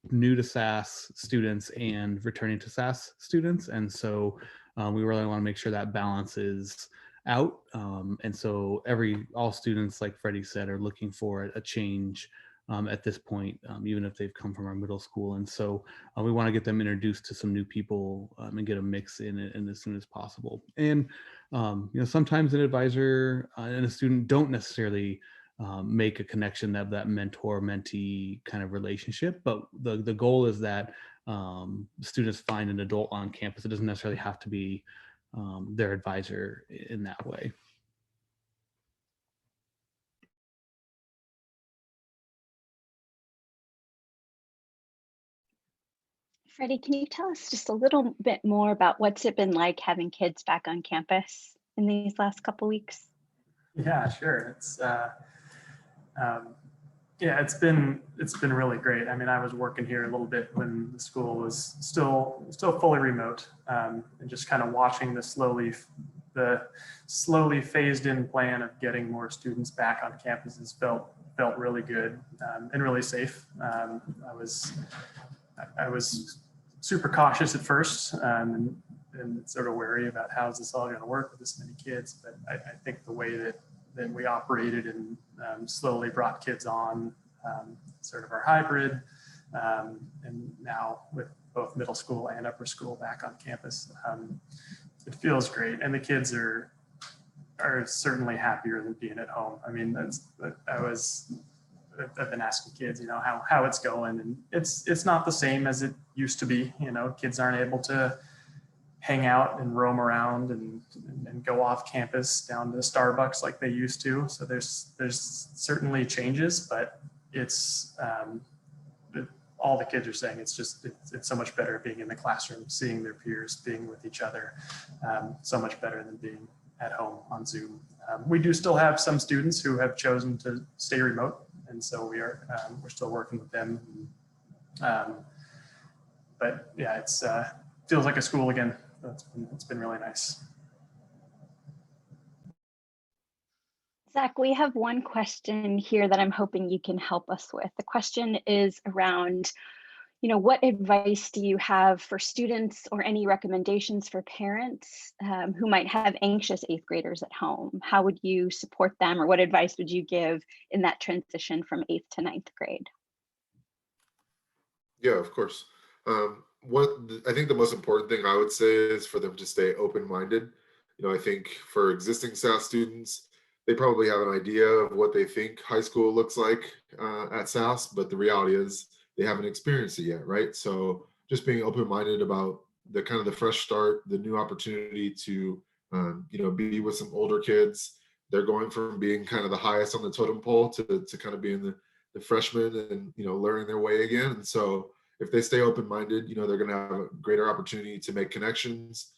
Speaker 8: new to SAS students and returning to SAS students. And so we really want to make sure that balance is out. And so all students, like Freddie said, are looking for a change at this point, even if they've come from our middle school. And so we want to get them introduced to some new people and get a mix in as soon as possible. And sometimes an advisor and a student don't necessarily make a connection of that mentor-mentee kind of relationship, but the goal is that students find an adult on campus. It doesn't necessarily have to be their advisor in that way.
Speaker 3: Freddie, can you tell us just a little bit more about what's it been like having kids back on campus in these last couple weeks?
Speaker 7: Yeah, sure. It's been really great. I mean, I was working here a little bit when the school was still fully remote, and just kind of watching the slowly phased in plan of getting more students back on campuses felt really good and really safe. I was super cautious at first and sort of wary about how's this all going to work with this many kids. But I think the way that we operated and slowly brought kids on sort of our hybrid, and now with both middle school and upper school back on campus, it feels great. And the kids are certainly happier than being at home. I mean, I've been asking kids, how it's going, and it's not the same as it used to be. Kids aren't able to hang out and roam around and go off campus down to Starbucks like they used to. So there's certainly changes, but it's all the kids are saying it's so much better being in the classroom, seeing their peers, being with each other, so much better than being at home on Zoom. We do still have some students who have chosen to stay remote, and so we're still working with them. But yeah, it's feels like a school again. It's been really nice.
Speaker 3: Zach, we have one question here that I'm hoping you can help us with. The question is around, what advice do you have for students or any recommendations for parents who might have anxious 8th graders at home? How would you support them, or what advice would you give in that transition from 8th to 9th grade?
Speaker 5: Yeah, of course. I think the most important thing I would say is for them to stay open-minded. I think for existing SAS students, they probably have an idea of what they think high school looks like at SAS, but the reality is they haven't experienced it yet, right? So just being open-minded about the kind of the fresh start, the new opportunity to be with some older kids. They're going from being kind of the highest on the totem pole to kind of being the freshmen and learning their way again. And so if they stay open-minded, they're going to have a greater opportunity to make connections.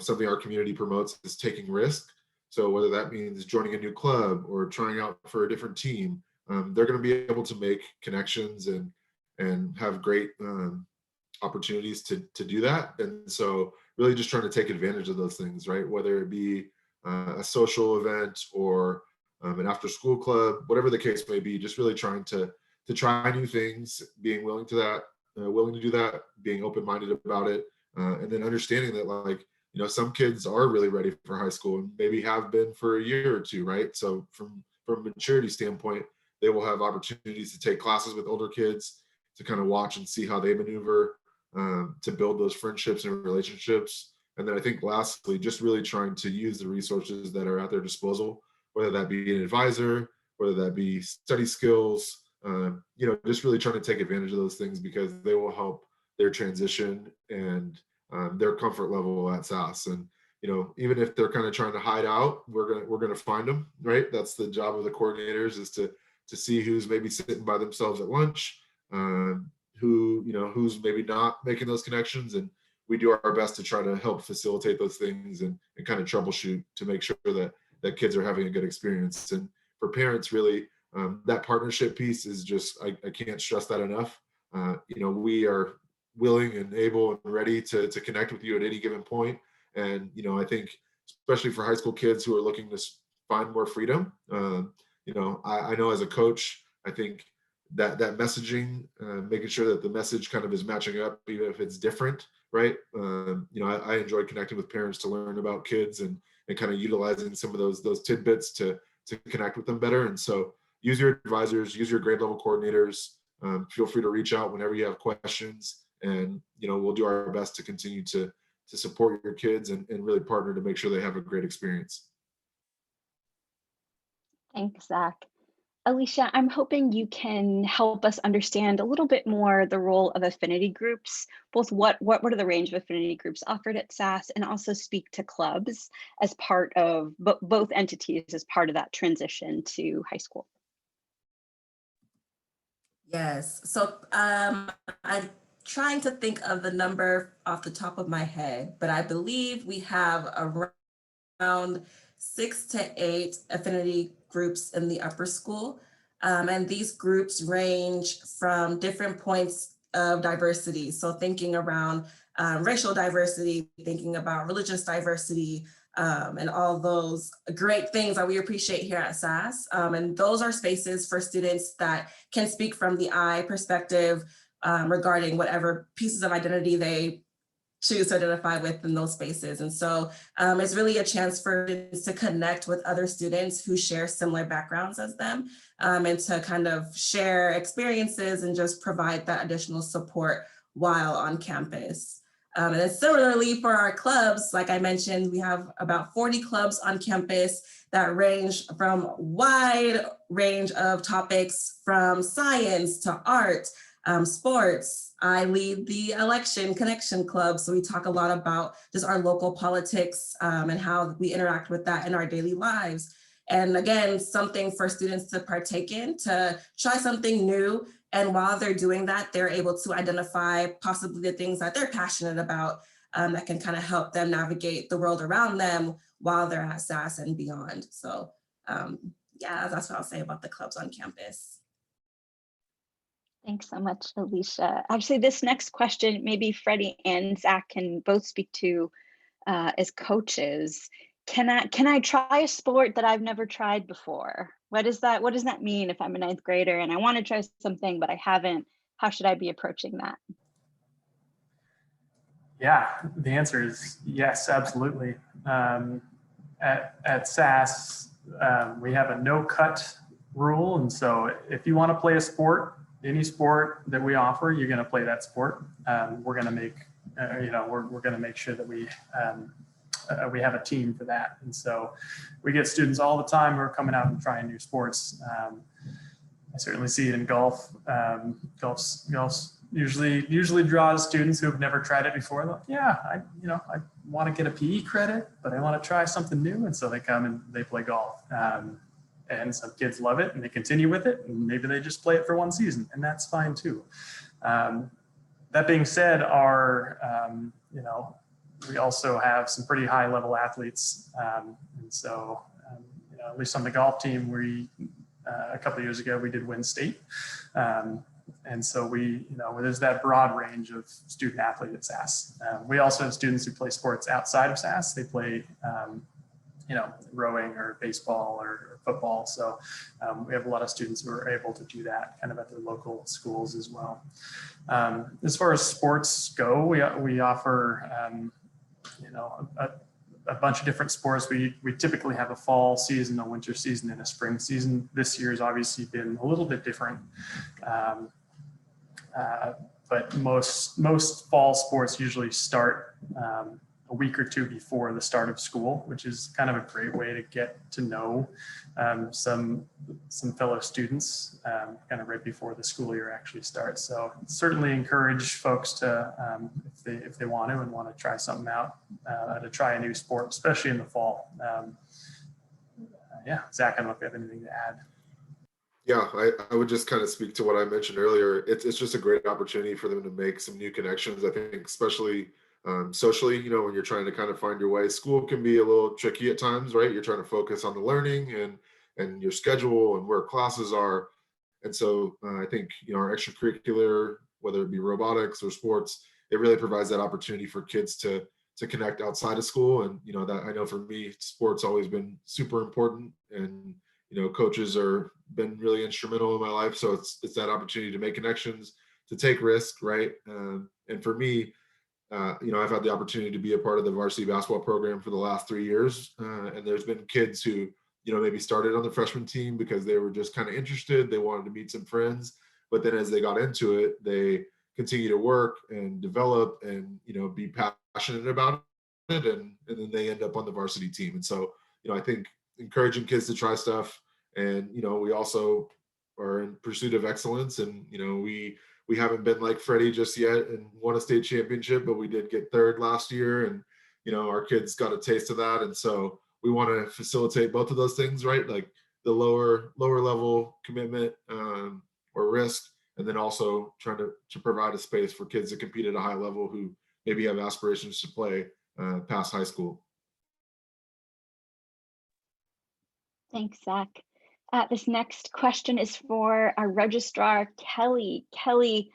Speaker 5: Something our community promotes is taking risk. So whether that means joining a new club or trying out for a different team, they're going to be able to make connections and have great opportunities to do that. And so really just trying to take advantage of those things, right? Whether it be a social event or an after school club, whatever the case may be, just really trying to try new things, being willing to do that, being open-minded about it, and then understanding that some kids are really ready for high school and maybe have been for a year or two, right? So from a maturity standpoint, they will have opportunities to take classes with older kids, to kind of watch and see how they maneuver, to build those friendships and relationships. And then I think lastly, just really trying to use the resources that are at their disposal, whether that be an advisor, whether that be study skills, just really trying to take advantage of those things because they will help their transition and their comfort level at SAS. And even if they're kind of trying to hide out, we're gonna find them, right? That's the job of the coordinators, is to see who's maybe sitting by themselves at lunch, who's maybe not making those connections, and we do our best to try to help facilitate those things and kind of troubleshoot to make sure that kids are having a good experience. And for parents, really, that partnership piece is just, I can't stress that enough. We are willing and able and ready to connect with you at any given point. And, I think especially for high school kids who are looking to find more freedom, I know as a coach, I think that messaging, making sure that the message kind of is matching up, even if it's different, right? I enjoy connecting with parents to learn about kids and kind of utilizing some of those tidbits to connect with them better. And so use your advisors, use your grade level coordinators. Feel free to reach out whenever you have questions, and we'll do our best to continue to support your kids and really partner to make sure they have a great experience.
Speaker 3: Thanks, Zach. Alicia, I'm hoping you can help us understand a little bit more the role of affinity groups, both what are the range of affinity groups offered at SAS, and also speak to clubs as part of both entities as part of that transition to high school.
Speaker 6: Yes, so I'm trying to think of the number off the top of my head, but I believe we have around 6 to 8 affinity groups in the upper school. And these groups range from different points of diversity. So thinking around racial diversity, thinking about religious diversity, and all those great things that we appreciate here at SAS. And those are spaces for students that can speak from the I perspective regarding whatever pieces of identity they choose to identify with in those spaces. And so it's really a chance for students to connect with other students who share similar backgrounds as them, and to kind of share experiences and just provide that additional support while on campus. And then similarly for our clubs, like I mentioned, we have about 40 clubs on campus that range from wide range of topics, from science to art, sports. I lead the Election Connection Club, so we talk a lot about just our local politics and how we interact with that in our daily lives. And again, something for students to partake in, to try something new. And while they're doing that, they're able to identify possibly the things that they're passionate about that can kind of help them navigate the world around them while they're at SAS and beyond. So yeah, that's what I'll say about the clubs on campus.
Speaker 3: Thanks so much, Alicia. Actually, this next question, maybe Freddie and Zach can both speak to as coaches. Can I try a sport that I've never tried before? What does that mean if I'm a 9th grader and I want to try something, but I haven't? How should I be approaching that?
Speaker 7: Yeah, the answer is yes, absolutely. At SAS, we have a no-cut rule. And so if you want to play a sport, any sport that we offer, you're going to play that sport. We're going to make, we're going to make sure that we have a team for that. And so we get students all the time who are coming out and trying new sports. I certainly see it in golf. Golf's usually draws students who have never tried it before. Like, yeah, I want to get a PE credit, but I want to try something new. And so they come and they play golf. And some kids love it and they continue with it, and maybe they just play it for one season, and that's fine too. That being said, we also have some pretty high level athletes. And so, at least on the golf team, a couple of years ago, we did win state. And so there's that broad range of student athlete at SAS. We also have students who play sports outside of SAS. They play, rowing or baseball or football. So we have a lot of students who are able to do that kind of at their local schools as well. As far as sports go, we offer, a bunch of different sports. We typically have a fall season, a winter season, and a spring season. This year's obviously been a little bit different. But most fall sports usually start a week or two before the start of school, which is kind of a great way to get to know some fellow students kind of right before the school year actually starts. So certainly encourage folks to, if they want to try something out, to try a new sport, especially in the fall. Zach, I don't know if you have anything to add.
Speaker 5: Yeah, I would just kind of speak to what I mentioned earlier. It's just a great opportunity for them to make some new connections. I think especially socially, when you're trying to kind of find your way. School can be a little tricky at times, right? You're trying to focus on the learning and your schedule and where classes are. And so I think, our extracurricular, whether it be robotics or sports, it really provides that opportunity for kids to connect outside of school. And, that I know for me, sports always been super important. And, coaches are been really instrumental in my life. So it's that opportunity to make connections, to take risks, right? And for me, I've had the opportunity to be a part of the varsity basketball program for the last 3 years. And there's been kids who, maybe started on the freshman team because they were just kind of interested. They wanted to meet some friends. But then as they got into it, they continue to work and develop and, be passionate about it. And then they end up on the varsity team. And so, I think encouraging kids to try stuff. And, we also are in pursuit of excellence. And, we haven't been like Freddie just yet and won a state championship, but we did get third last year. And, our kids got a taste of that. And so we want to facilitate both of those things, right? Like the lower level commitment or risk, and then also trying to provide a space for kids to compete at a high level who maybe have aspirations to play past high school.
Speaker 3: Thanks, Zach. This next question is for our registrar, Kelly. Kelly,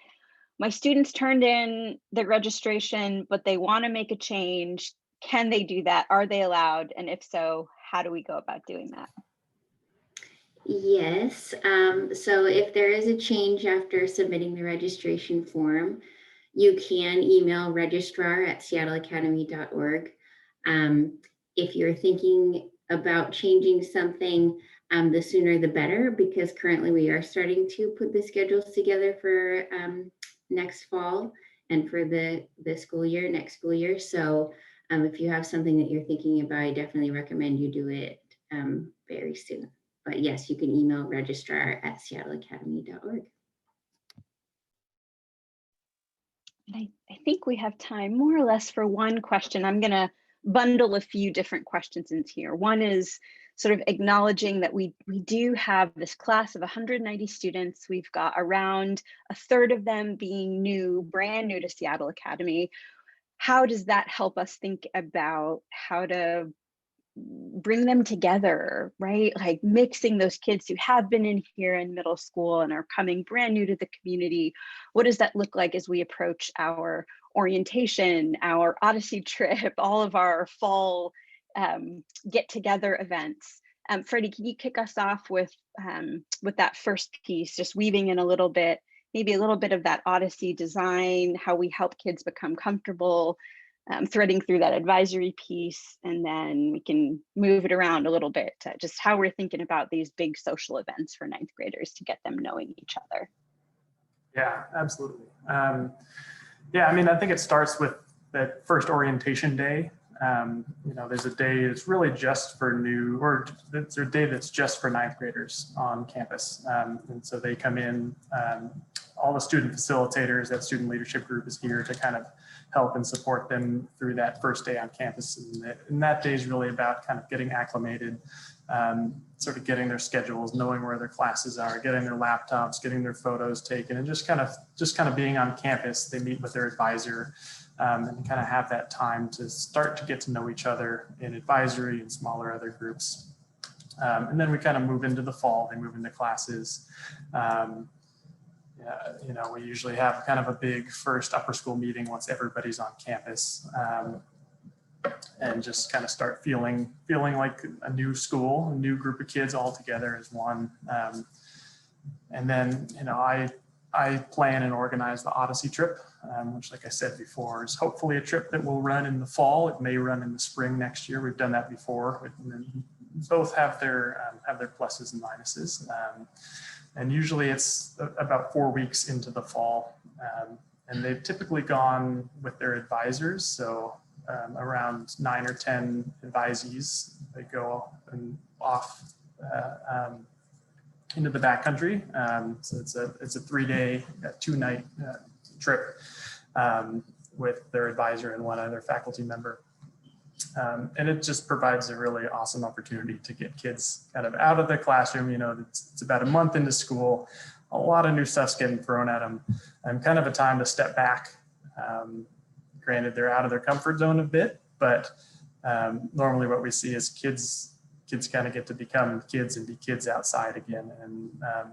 Speaker 3: my students turned in their registration, but they want to make a change. Can they do that? Are they allowed? And if so, how do we go about doing that?
Speaker 9: Yes. So if there is a change after submitting the registration form, you can email registrar@seattleacademy.org. If you're thinking about changing something, the sooner the better, because currently we are starting to put the schedules together for next fall and for the next school year. So if you have something that you're thinking about, I definitely recommend you do it very soon. But yes, you can email registrar@seattleacademy.org.
Speaker 3: I think we have time more or less for one question. I'm going to bundle a few different questions into here. One is sort of acknowledging that we do have this class of 190 students. We've got around a third of them being brand new to Seattle Academy. How does that help us think about how to bring them together, right? Like mixing those kids who have been in here in middle school and are coming brand new to the community. What does that look like as we approach our orientation, our Odyssey trip, all of our fall get-together events? Freddie, can you kick us off with that first piece, just weaving in maybe a little bit of that Odyssey design, how we help kids become comfortable, threading through that advisory piece, and then we can move it around a little bit to just how we're thinking about these big social events for ninth graders to get them knowing each other.
Speaker 7: Yeah, absolutely. I think it starts with that first orientation day. There's a day that's really just for it's a day that's just for ninth graders on campus. And so they come in, all the student facilitators, that student leadership group is here to kind of help and support them through that first day on campus. And that day is really about kind of getting acclimated, sort of getting their schedules, knowing where their classes are, getting their laptops, getting their photos taken, and just kind of being on campus. They meet with their advisor and kind of have that time to start to get to know each other in advisory and smaller other groups. And then we kind of move into the fall, they move into classes. We usually have kind of a big first upper school meeting once everybody's on campus, and just kind of start feeling like a new school, a new group of kids all together as one. And then, I plan and organize the Odyssey trip, which, like I said before, is hopefully a trip that will run in the fall. It may run in the spring next year. We've done that before. Both have their pluses and minuses. And usually it's about 4 weeks into the fall. And they've typically gone with their advisors. So around 9 or 10 advisees, they go off into the backcountry. So it's a 3-day, 2-night trip with their advisor and one other faculty member. And it just provides a really awesome opportunity to get kids kind of out of the classroom. It's about a month into school, a lot of new stuff's getting thrown at them, and kind of a time to step back. Granted, they're out of their comfort zone a bit, but normally what we see is kids kids kind of get to become kids and be kids outside again, and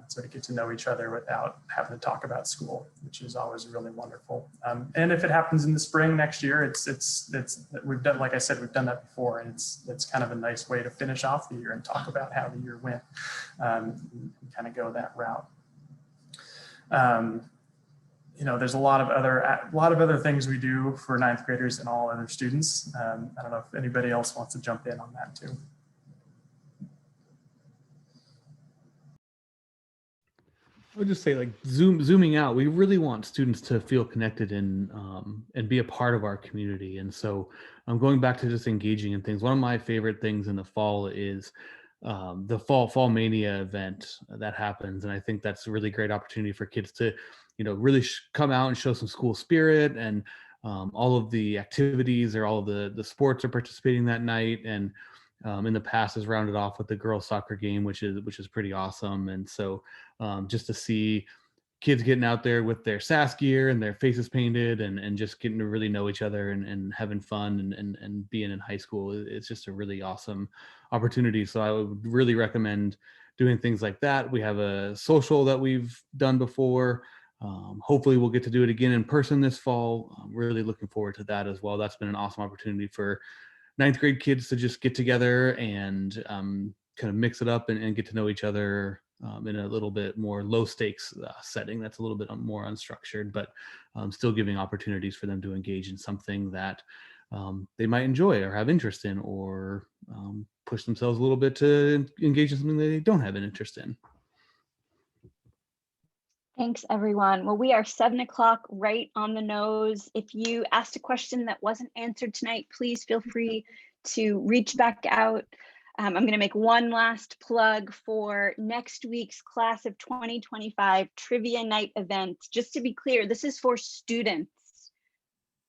Speaker 7: sort of get to know each other without having to talk about school, which is always really wonderful. And if it happens in the spring next year, it's we've done, like I said, we've done that before, and it's kind of a nice way to finish off the year and talk about how the year went, and kind of go that route. You know, there's a lot of other things we do for ninth graders and all other students. I don't know if anybody else wants to jump in on that too.
Speaker 8: I would just say, like, zooming out, we really want students to feel connected and be a part of our community. And so I'm going back to just engaging in things. One of my favorite things in the fall is the fall mania event that happens. And I think that's a really great opportunity for kids to, you know, really come out and show some school spirit, and all of the activities or all of the sports are participating that night. And in the past is rounded off with the girls soccer game, which is pretty awesome. And so just to see kids getting out there with their SAS gear and their faces painted, and just getting to really know each other and having fun and being in high school, it's just a really awesome opportunity. So I would really recommend doing things like that. We have a social that we've done before. Hopefully we'll get to do it again in person this fall. I'm really looking forward to that as well. That's been an awesome opportunity for ninth grade kids to just get together and kind of mix it up and get to know each other in a little bit more low stakes setting that's a little bit more unstructured, but still giving opportunities for them to engage in something that they might enjoy or have interest in, or push themselves a little bit to engage in something they don't have an interest in.
Speaker 3: Thanks, everyone. Well, we are 7 o'clock, right on the nose. If you asked a question that wasn't answered tonight, please feel free to reach back out. I'm going to make one last plug for next week's class of 2025 trivia night event. Just to be clear, this is for students.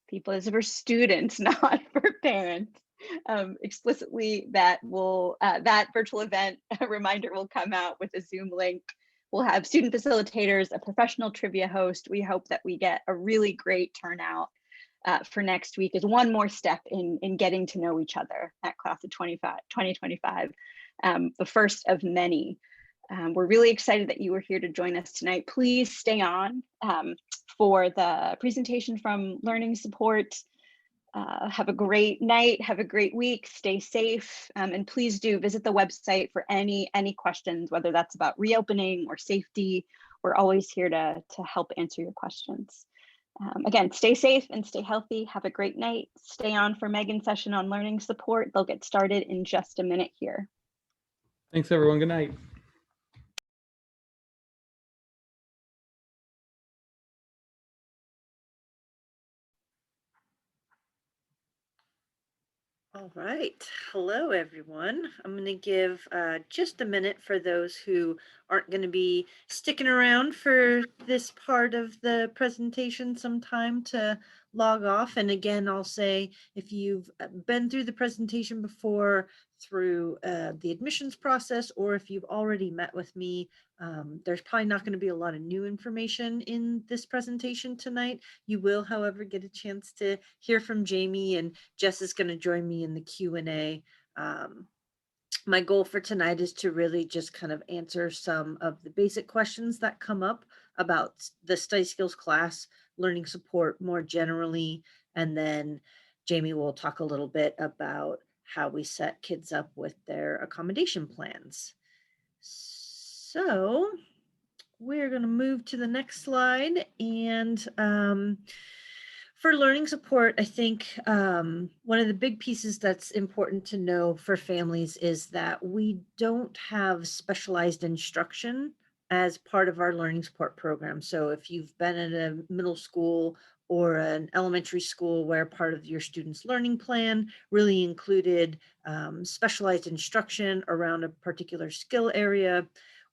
Speaker 3: People, this is for students, not for parents. Explicitly, that virtual event, a reminder, will come out with a Zoom link. We'll have student facilitators, a professional trivia host. We hope that we get a really great turnout for next week as one more step in getting to know each other at class of 2025, the first of many. We're really excited that you were here to join us tonight. Please stay on for the presentation from Learning Support. Have a great night, have a great week, stay safe, and please do visit the website for any questions, whether that's about reopening or safety. We're always here to help answer your questions. Again, stay safe and stay healthy. Have a great night. Stay on for Megan's session on Learning Support. They'll get started in just a minute here.
Speaker 8: Thanks, everyone. Good night.
Speaker 4: All right. Hello, everyone. I'm going to give just a minute for those who aren't going to be sticking around for this part of the presentation, some time to log off. And again, I'll say, if you've been through the presentation before through the admissions process, or if you've already met with me, there's probably not going to be a lot of new information in this presentation tonight. You will, however, get a chance to hear from Jamie, and Jess is going to join me in the Q&A. My goal for tonight is to really just kind of answer some of the basic questions that come up about the study skills class, learning support more generally, and then Jamie will talk a little bit about how we set kids up with their accommodation plans. So we're going to move to the next slide. And for learning support, I think one of the big pieces that's important to know for families is that we don't have specialized instruction as part of our learning support program. So if you've been in a middle school or an elementary school where part of your student's learning plan really included specialized instruction around a particular skill area,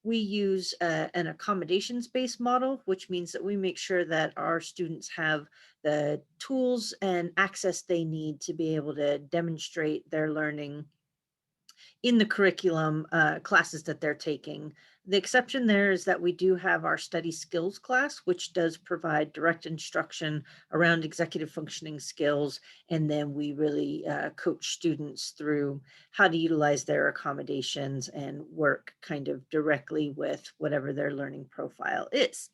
Speaker 4: we use an accommodations-based model, which means that we make sure that our students have the tools and access they need to be able to demonstrate their learning in the curriculum classes that they're taking. The exception there is that we do have our study skills class, which does provide direct instruction around executive functioning skills. And then we really coach students through how to utilize their accommodations and work kind of directly with whatever their learning profile is.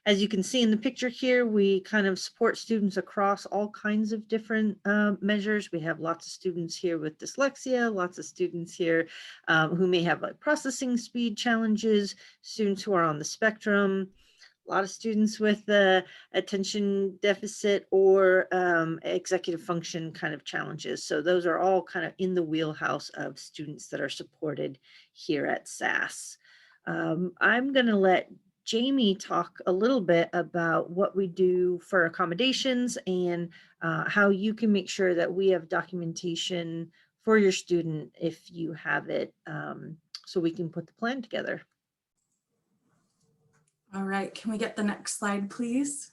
Speaker 4: As you can see in the picture here, we kind of support students across all kinds of different measures. We have lots of students here with dyslexia, lots of students here who may have like processing speed challenges, students who are on the spectrum, a lot of students with attention deficit or executive function kind of challenges. So those are all kind of in the wheelhouse of students that are supported here at SAS. I'm going to let Jamie talk a little bit about what we do for accommodations and how you can make sure that we have documentation for your student if you have it, so we can put the plan together.
Speaker 10: All right, can we get the next slide, please?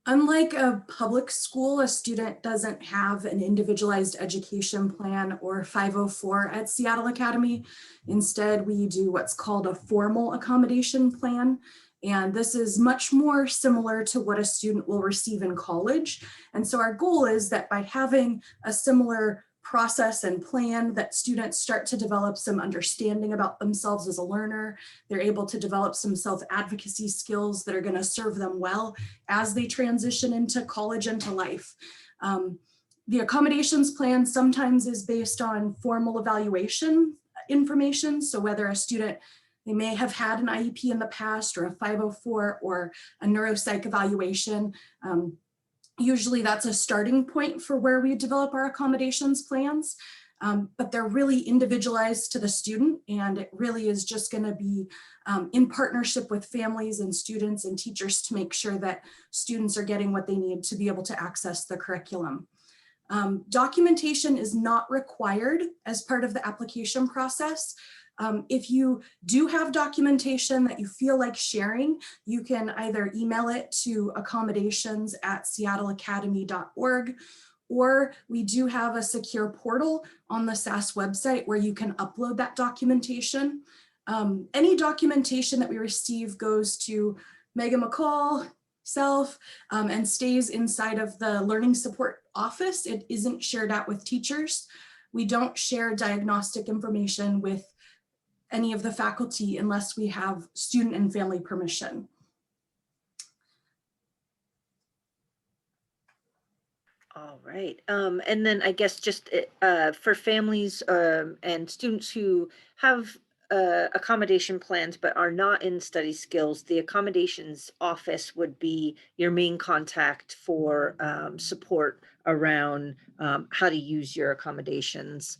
Speaker 10: Unlike a public school, a student doesn't have an individualized education plan or 504 at Seattle Academy. Instead, we do what's called a formal accommodation plan. And this is much more similar to what a student will receive in college. And so our goal is that by having a similar process and plan, that students start to develop some understanding about themselves as a learner. They're able to develop some self-advocacy skills that are going to serve them well as they transition into college and to life. The accommodations plan sometimes is based on formal evaluation information. So whether a student, they may have had an IEP in the past or a 504 or a neuropsych evaluation. Usually that's a starting point for where we develop our accommodations plans, but they're really individualized to the student, and it really is just going to be in partnership with families and students and teachers to make sure that students are getting what they need to be able to access the curriculum. Documentation is not required as part of the application process. If you do have documentation that you feel like sharing, you can either email it to accommodations@seattleacademy.org, or we do have a secure portal on the SAS website where you can upload that documentation. Any documentation that we receive goes to Megan McCall, self, and stays inside of the Learning Support Office. It isn't shared out with teachers. We don't share diagnostic information with any of the faculty unless we have student and family permission.
Speaker 4: All right, and then I guess just for families and students who have accommodation plans but are not in study skills, the accommodations office would be your main contact for support around how to use your accommodations.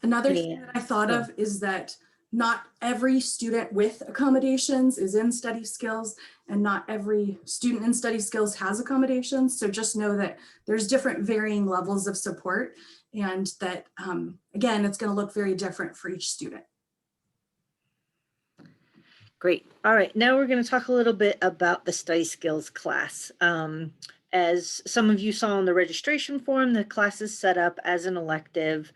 Speaker 10: Another thing that I thought of is that not every student with accommodations is in study skills, and not every student in study skills has accommodations. So just know that there's different varying levels of support, and that, again, it's going to look very different for each student.
Speaker 4: Great. All right, now we're going to talk a little bit about the study skills class. As some of you saw in the registration form, the class is set up as an elective.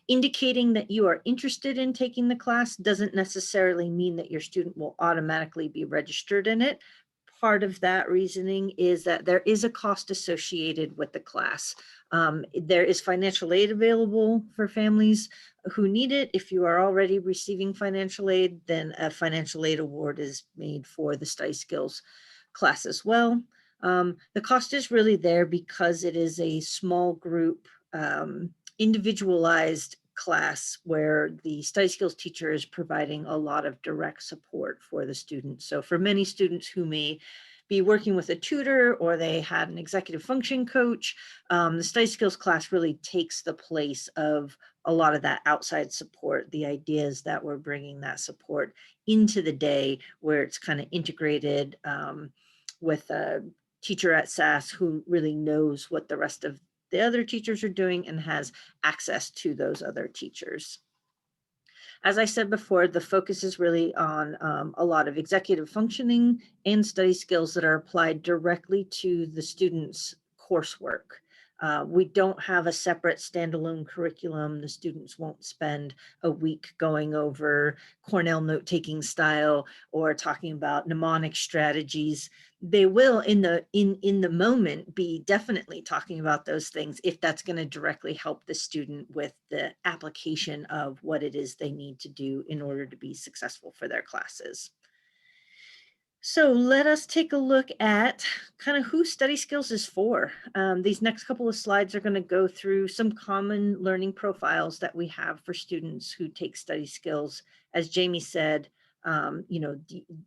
Speaker 4: Indicating that you are interested in taking the class doesn't necessarily mean that your student will automatically be registered in it. Part of that reasoning is that there is a cost associated with the class. There is financial aid available for families who need it. If you are already receiving financial aid, then a financial aid award is made for the study skills class as well. The cost is really there because it is a small group individualized class where the study skills teacher is providing a lot of direct support for the student. So for many students who may be working with a tutor or they had an executive function coach, the study skills class really takes the place of a lot of that outside support. The idea is that we're bringing that support into the day where it's kind of integrated with a teacher at SAS who really knows what the rest of the other teachers are doing and has access to those other teachers. As I said before, the focus is really on a lot of executive functioning and study skills that are applied directly to the students' coursework. We don't have a separate standalone curriculum. The students won't spend a week going over Cornell note-taking style or talking about mnemonic strategies. They will in the moment be definitely talking about those things if that's going to directly help the student with the application of what it is they need to do in order to be successful for their classes. So let us take a look at kind of who Study Skills is for. These next couple of slides are going to go through some common learning profiles that we have for students who take Study Skills. As Jamie said, you know,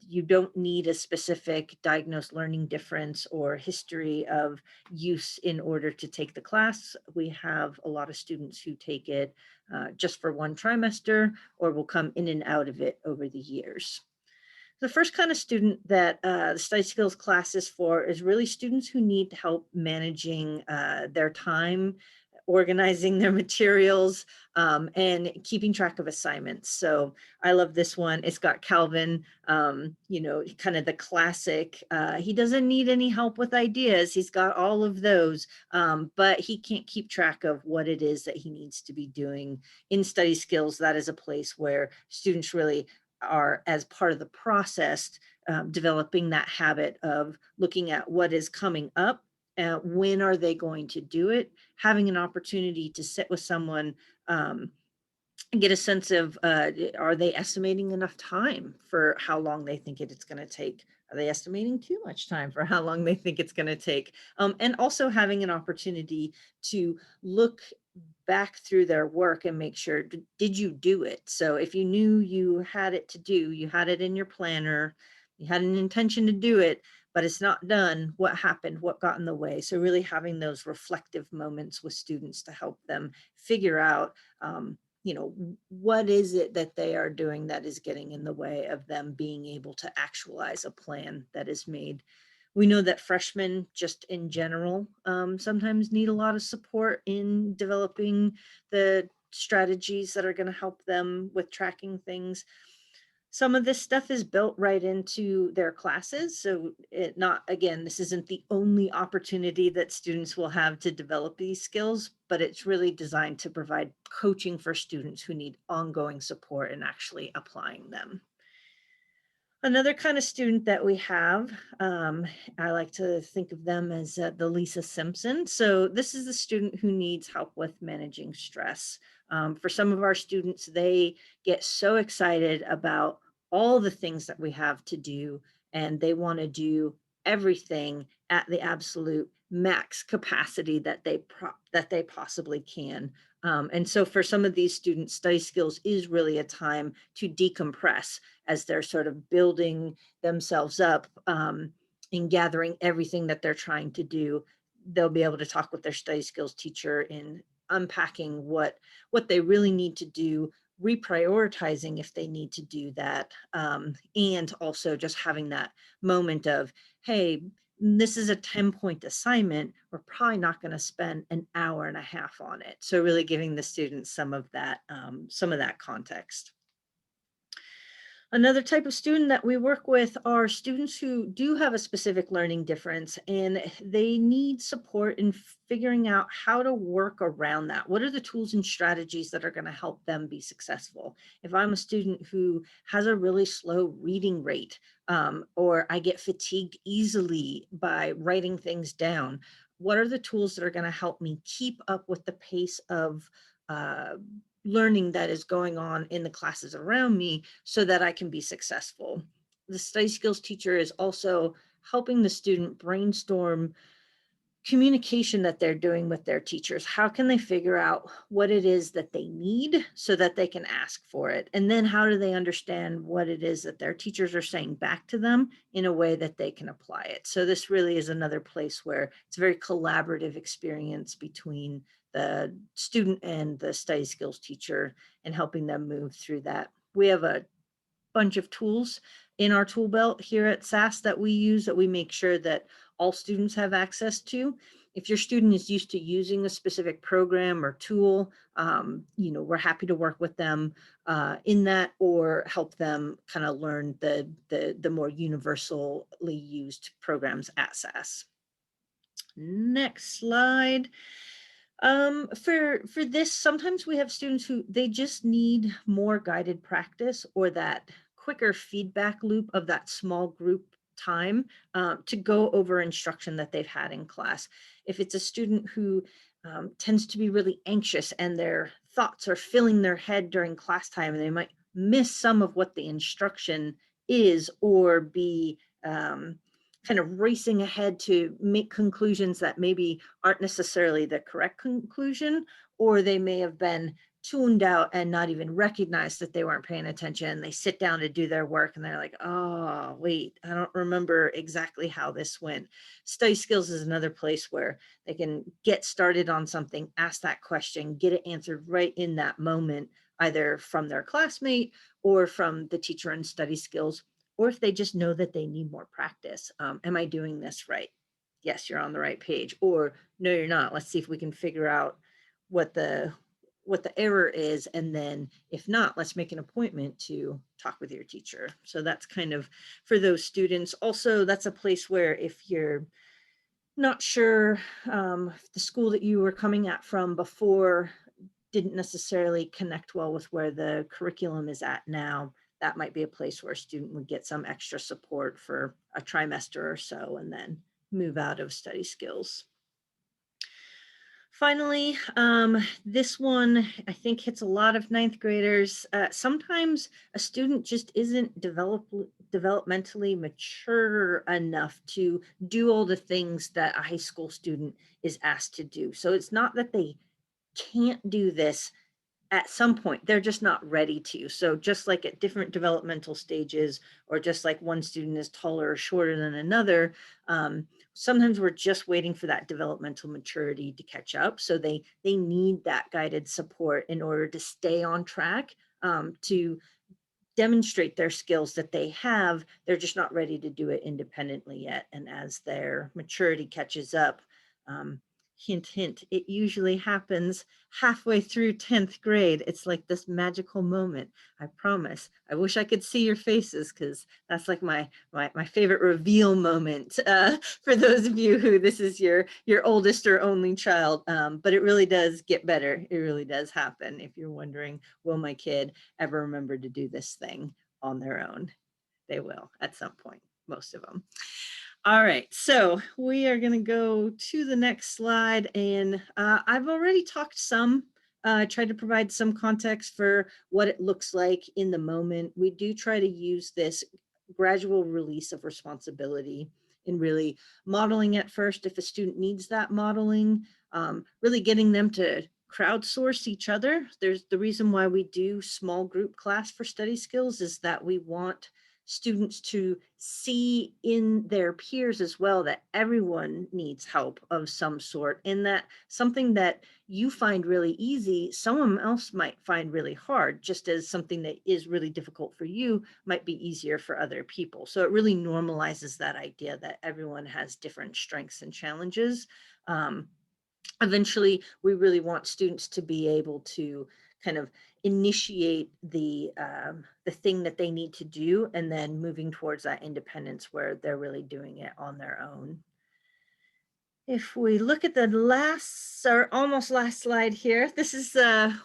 Speaker 4: you don't need a specific diagnosed learning difference or history of use in order to take the class. We have a lot of students who take it just for one trimester or will come in and out of it over the years. The first kind of student that the Study Skills class is for is really students who need help managing their time, organizing their materials, and keeping track of assignments. So I love this one. It's got Calvin, you know, kind of the classic. He doesn't need any help with ideas. He's got all of those, but he can't keep track of what it is that he needs to be doing. In Study Skills, that is a place where students really are, as part of the process, developing that habit of looking at what is coming up, when are they going to do it, having an opportunity to sit with someone and get a sense of, are they estimating enough time for how long they think it's going to take? Are they estimating too much time for how long they think it's going to take? And also having an opportunity to look back through their work and make sure, did you do it? So if you knew you had it to do, you had it in your planner, you had an intention to do it, but it's not done, what happened, what got in the way? So really having those reflective moments with students to help them figure out, you know, what is it that they are doing that is getting in the way of them being able to actualize a plan that is made. We know that freshmen just in general sometimes need a lot of support in developing the strategies that are going to help them with tracking things. Some of this stuff is built right into their classes. So again, this isn't the only opportunity that students will have to develop these skills, but it's really designed to provide coaching for students who need ongoing support in actually applying them. Another kind of student that we have, I like to think of them as the Lisa Simpson. So this is the student who needs help with managing stress. For some of our students, they get so excited about all the things that we have to do, and they want to do everything at the absolute max capacity that they possibly can. And so for some of these students, Study Skills is really a time to decompress as they're sort of building themselves up in gathering everything that they're trying to do. They'll be able to talk with their Study Skills teacher in unpacking what they really need to do, reprioritizing if they need to do that, and also just having that moment of, hey, this is a 10-point assignment. We're probably not going to spend an hour and a half on it. So really giving the students some of that context. Another type of student that we work with are students who do have a specific learning difference and they need support in figuring out how to work around that. What are the tools and strategies that are going to help them be successful? If I'm a student who has a really slow reading rate, or I get fatigued easily by writing things down, what are the tools that are going to help me keep up with the pace of learning that is going on in the classes around me so that I can be successful? The Study Skills teacher is also helping the student brainstorm communication that they're doing with their teachers. How can they figure out what it is that they need so that they can ask for it? And then how do they understand what it is that their teachers are saying back to them in a way that they can apply it? So this really is another place where it's a very collaborative experience between the student and the Study Skills teacher and helping them move through that. We have a bunch of tools in our tool belt here at SAS that we use, that we make sure that all students have access to. If your student is used to using a specific program or tool, you know, we're happy to work with them in that, or help them kind of learn the more universally used programs at SAS. Next slide. For this, sometimes we have students who they just need more guided practice or that quicker feedback loop of that small group time to go over instruction that they've had in class. If it's a student who tends to be really anxious and their thoughts are filling their head during class time, and they might miss some of what the instruction is or be kind of racing ahead to make conclusions that maybe aren't necessarily the correct conclusion, or they may have been tuned out and not even recognize that they weren't paying attention. They sit down to do their work and they're like, oh, wait, I don't remember exactly how this went. Study skills is another place where they can get started on something, ask that question, get it answered right in that moment, either from their classmate or from the teacher in study skills, or if they just know that they need more practice. Am I doing this right? Yes, you're on the right page. Or no, you're not. Let's see if we can figure out what the error is. And then if not, let's make an appointment to talk with your teacher. So that's kind of for those students. Also, that's a place where if you're not sure if the school that you were coming at from before didn't necessarily connect well with where the curriculum is at now, that might be a place where a student would get some extra support for a trimester or so and then move out of study skills. Finally, this one I think hits a lot of ninth graders. Sometimes a student just isn't developmentally mature enough to do all the things that a high school student is asked to do. So it's not that they can't do this at some point, they're just not ready to. So just like at different developmental stages, or just like one student is taller or shorter than another, sometimes we're just waiting for that developmental maturity to catch up. So they need that guided support in order to stay on track, to demonstrate their skills that they have. They're just not ready to do it independently yet. And as their maturity catches up, hint, hint, it usually happens halfway through 10th grade. It's like this magical moment. I promise. I wish I could see your faces because that's like my favorite reveal moment for those of you who this is your oldest or only child. But it really does get better. It really does happen. If you're wondering, will my kid ever remember to do this thing on their own? They will at some point, most of them. All right, so we are going to go to the next slide, and I've already talked some, tried to provide some context for what it looks like in the moment. We do try to use this gradual release of responsibility in really modeling at first if a student needs that modeling, really getting them to crowdsource each other. There's the reason why we do small group class for study skills is that we want students to see in their peers as well that everyone needs help of some sort, and that something that you find really easy, someone else might find really hard, just as something that is really difficult for you might be easier for other people. So it really normalizes that idea that everyone has different strengths and challenges. Eventually, we really want students to be able to kind of initiate the thing that they need to do, and then moving towards that independence where they're really doing it on their own. If we look at the last or almost last slide here, this is,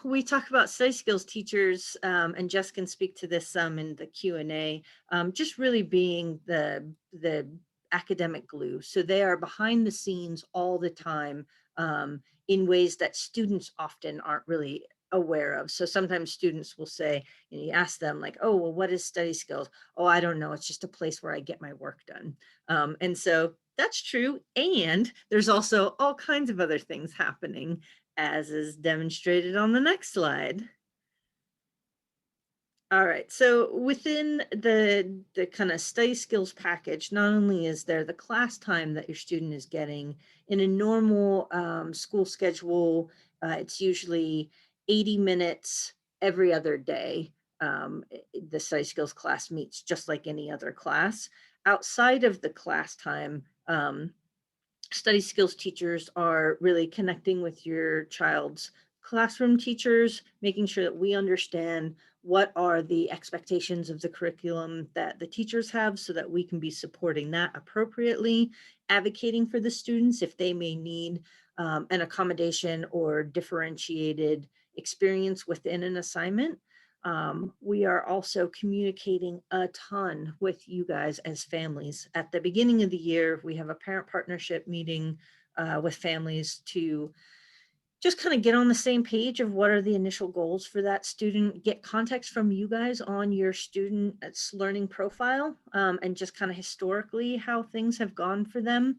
Speaker 4: we talk about study skills teachers, and Jess can speak to this some in the Q&A, just really being the academic glue. So they are behind the scenes all the time in ways that students often aren't really aware of. So sometimes students will say, you ask them like, oh, well, what is study skills? Oh, I don't know. It's just a place where I get my work done. And so that's true. And there's also all kinds of other things happening, as is demonstrated on the next slide. All right, so within the kind of study skills package, not only is there the class time that your student is getting in a normal school schedule, it's usually 80 minutes every other day. The study skills class meets just like any other class. Outside of the class time, study skills teachers are really connecting with your child's classroom teachers, making sure that we understand what are the expectations of the curriculum that the teachers have so that we can be supporting that appropriately, advocating for the students if they may need an accommodation or differentiated experience within an assignment. We are also communicating a ton with you guys as families. At the beginning of the year, we have a parent partnership meeting with families to just kind of get on the same page of what are the initial goals for that student, get context from you guys on your student's learning profile, and just kind of historically how things have gone for them.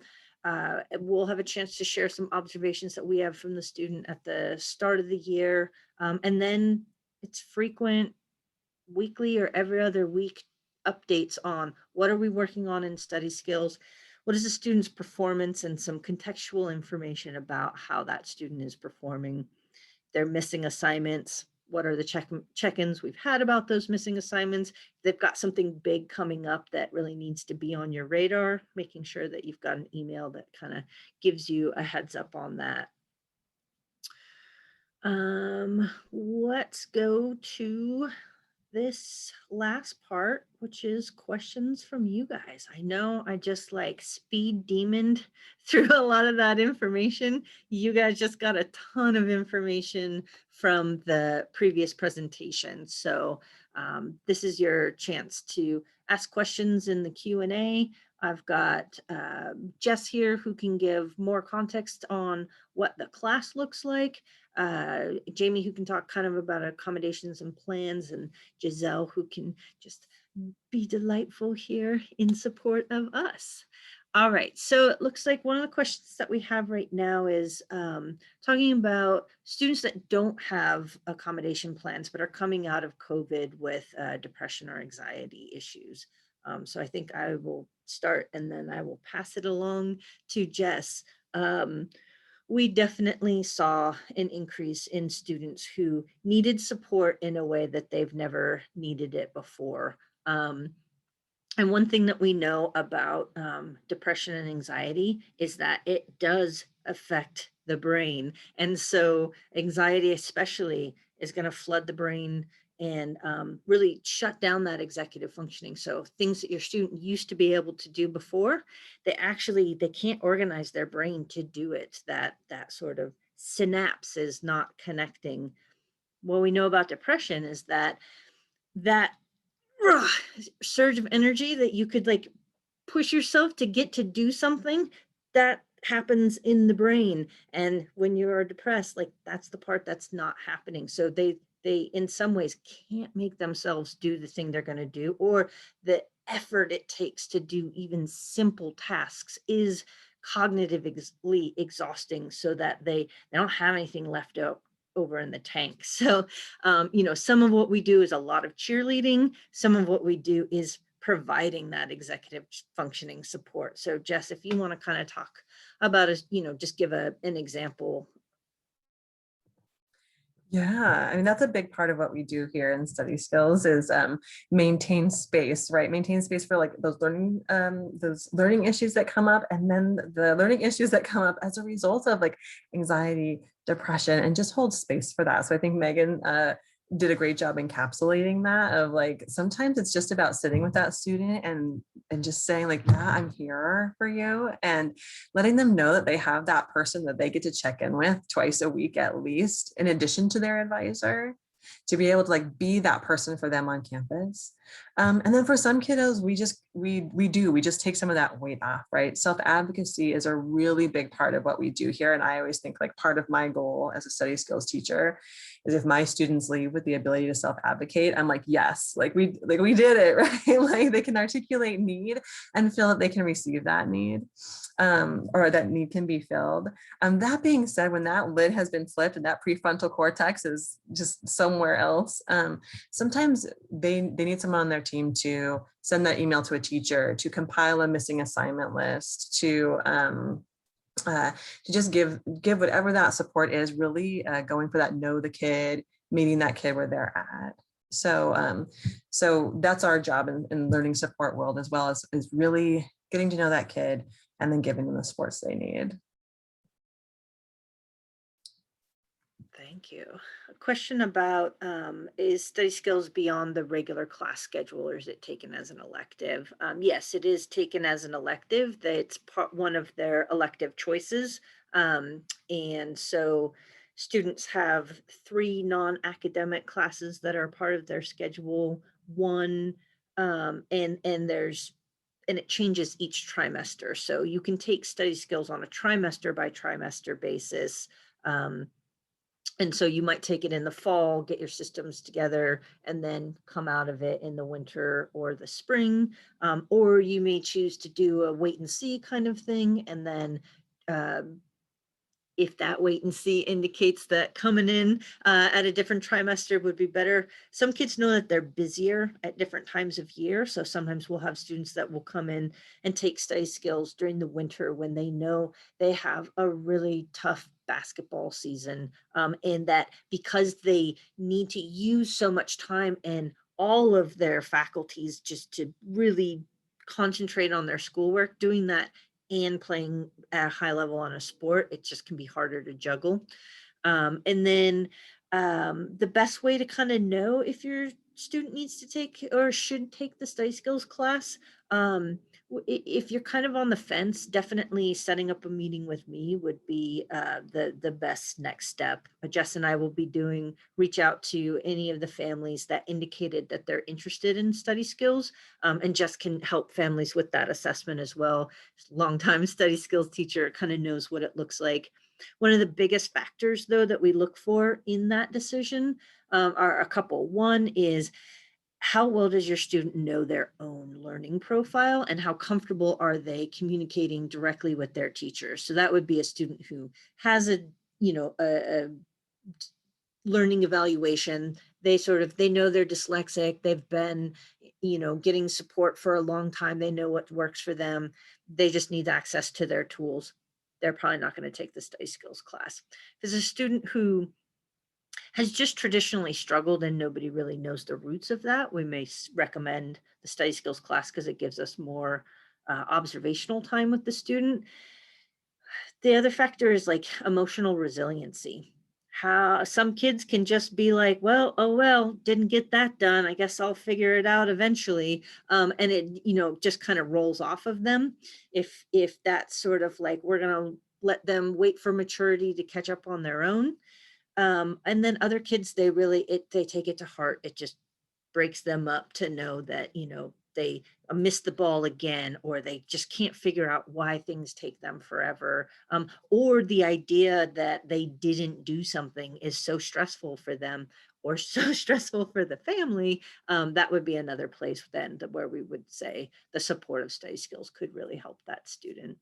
Speaker 4: We'll have a chance to share some observations that we have from the student at the start of the year. And then it's frequent weekly or every other week updates on what are we working on in study skills, what is the student's performance, and some contextual information about how that student is performing. They're missing assignments. What are the check-ins we've had about those missing assignments? They've got something big coming up that really needs to be on your radar, making sure that you've got an email that kind of gives you a heads up on that. Let's go to this last part, which is questions from you guys. I know I just like speed demoned through a lot of that information. You guys just got a ton of information from the previous presentation. So this is your chance to ask questions in the Q&A. I've got Jess here who can give more context on what the class looks like. Jamie, who can talk kind of about accommodations and plans, and Giselle, who can just be delightful here in support of us. All right, so it looks like one of the questions that we have right now is talking about students that don't have accommodation plans but are coming out of COVID with depression or anxiety issues. So I think I will start and then I will pass it along to Jess. We definitely saw an increase in students who needed support in a way that they've never needed it before. And one thing that we know about depression and anxiety is that it does affect the brain. And so anxiety especially is going to flood the brain and really shut down that executive functioning. So things that your student used to be able to do before, they can't organize their brain to do it. That sort of synapse is not connecting. What we know about depression is that surge of energy that you could like push yourself to get to do something, that happens in the brain. And when you are depressed, like that's the part that's not happening. So they in some ways can't make themselves do the thing they're going to do, or the effort it takes to do even simple tasks is cognitively exhausting, so that they don't have anything left over in the tank. So, some of what we do is a lot of cheerleading. Some of what we do is providing that executive functioning support. So Jess, if you want to kind of talk about just give an example.
Speaker 11: Yeah, I mean, that's a big part of what we do here in study skills is maintain space, right? Maintain space for like those learning issues that come up, and then the learning issues that come up as a result of like anxiety, depression, and just hold space for that. So I think Megan did a great job encapsulating that, of like, sometimes it's just about sitting with that student and just saying like, yeah, I'm here for you, and letting them know that they have that person that they get to check in with twice a week at least, in addition to their advisor, to be able to like be that person for them on campus. And then for some kiddos, we just take some of that weight off, right? Self-advocacy is a really big part of what we do here. And I always think like part of my goal as a study skills teacher is if my students leave with the ability to self-advocate, I'm like, yes, like we did it, right? Like they can articulate need and feel that they can receive that need, or that need can be filled. That being said, when that lid has been flipped and that prefrontal cortex is just somewhere else, sometimes they need someone on their team to send that email to a teacher, to compile a missing assignment list, to just give whatever that support is, really going for that know the kid, meeting that kid where they're at. So that's our job in learning support world, as well as is really getting to know that kid and then giving them the supports they need.
Speaker 4: Thank Thank you. A question about is study skills beyond the regular class schedule, or is it taken as an elective? Yes, it is taken as an elective. That's one of their elective choices. And so students have 3 non-academic classes that are part of their schedule. One, and it changes each trimester. So you can take study skills on a trimester by trimester basis. And so you might take it in the fall, get your systems together, and then come out of it in the winter or the spring. Or you may choose to do a wait and see kind of thing. And then if that wait and see indicates that coming in at a different trimester would be better. Some kids know that they're busier at different times of year. So sometimes we'll have students that will come in and take study skills during the winter when they know they have a really tough basketball season, and that because they need to use so much time and all of their faculties just to really concentrate on their schoolwork, doing that and playing at a high level on a sport, it just can be harder to juggle. And then the best way to kind of know if your student needs to take or should take the study skills class, if you're kind of on the fence, definitely setting up a meeting with me would be the best next step. Jess and I will be reach out to any of the families that indicated that they're interested in study skills, and Jess can help families with that assessment as well. Longtime study skills teacher, kind of knows what it looks like. One of the biggest factors, though, that we look for in that decision are a couple. One is, how well does your student know their own learning profile, and how comfortable are they communicating directly with their teachers? So that would be a student who has a learning evaluation. They know they're dyslexic. They've been, getting support for a long time. They know what works for them. They just need access to their tools. They're probably not going to take the study skills class. If there's a student who has just traditionally struggled and nobody really knows the roots of that, we may recommend the study skills class because it gives us more observational time with the student. The other factor is like emotional resiliency. How some kids can just be like, well, oh, well, didn't get that done. I guess I'll figure it out eventually. And it, just kind of rolls off of them. If that's sort of like, we're going to let them wait for maturity to catch up on their own. And then other kids, they take it to heart. It just breaks them up to know that, they missed the ball again, or they just can't figure out why things take them forever. Or the idea that they didn't do something is so stressful for them or so stressful for the family. That would be another place then where we would say the support of study skills could really help that student.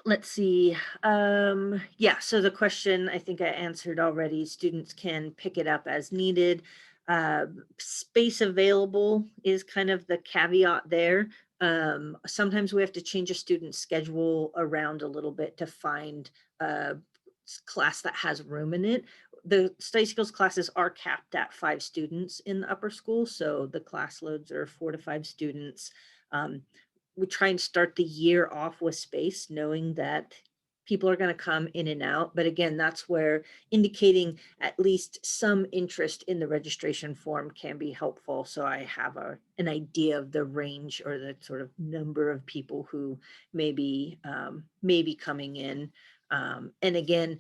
Speaker 4: Let's see. Yeah, so the question I think I answered already. Students can pick it up as needed. Space available is kind of the caveat there. Sometimes we have to change a student's schedule around a little bit to find a class that has room in it. The study skills classes are capped at 5 students in the upper school, so the class loads are 4 to 5 students. We try and start the year off with space, knowing that people are going to come in and out. But again, that's where indicating at least some interest in the registration form can be helpful. So I have an idea of the range or the sort of number of people who may be coming in. And again,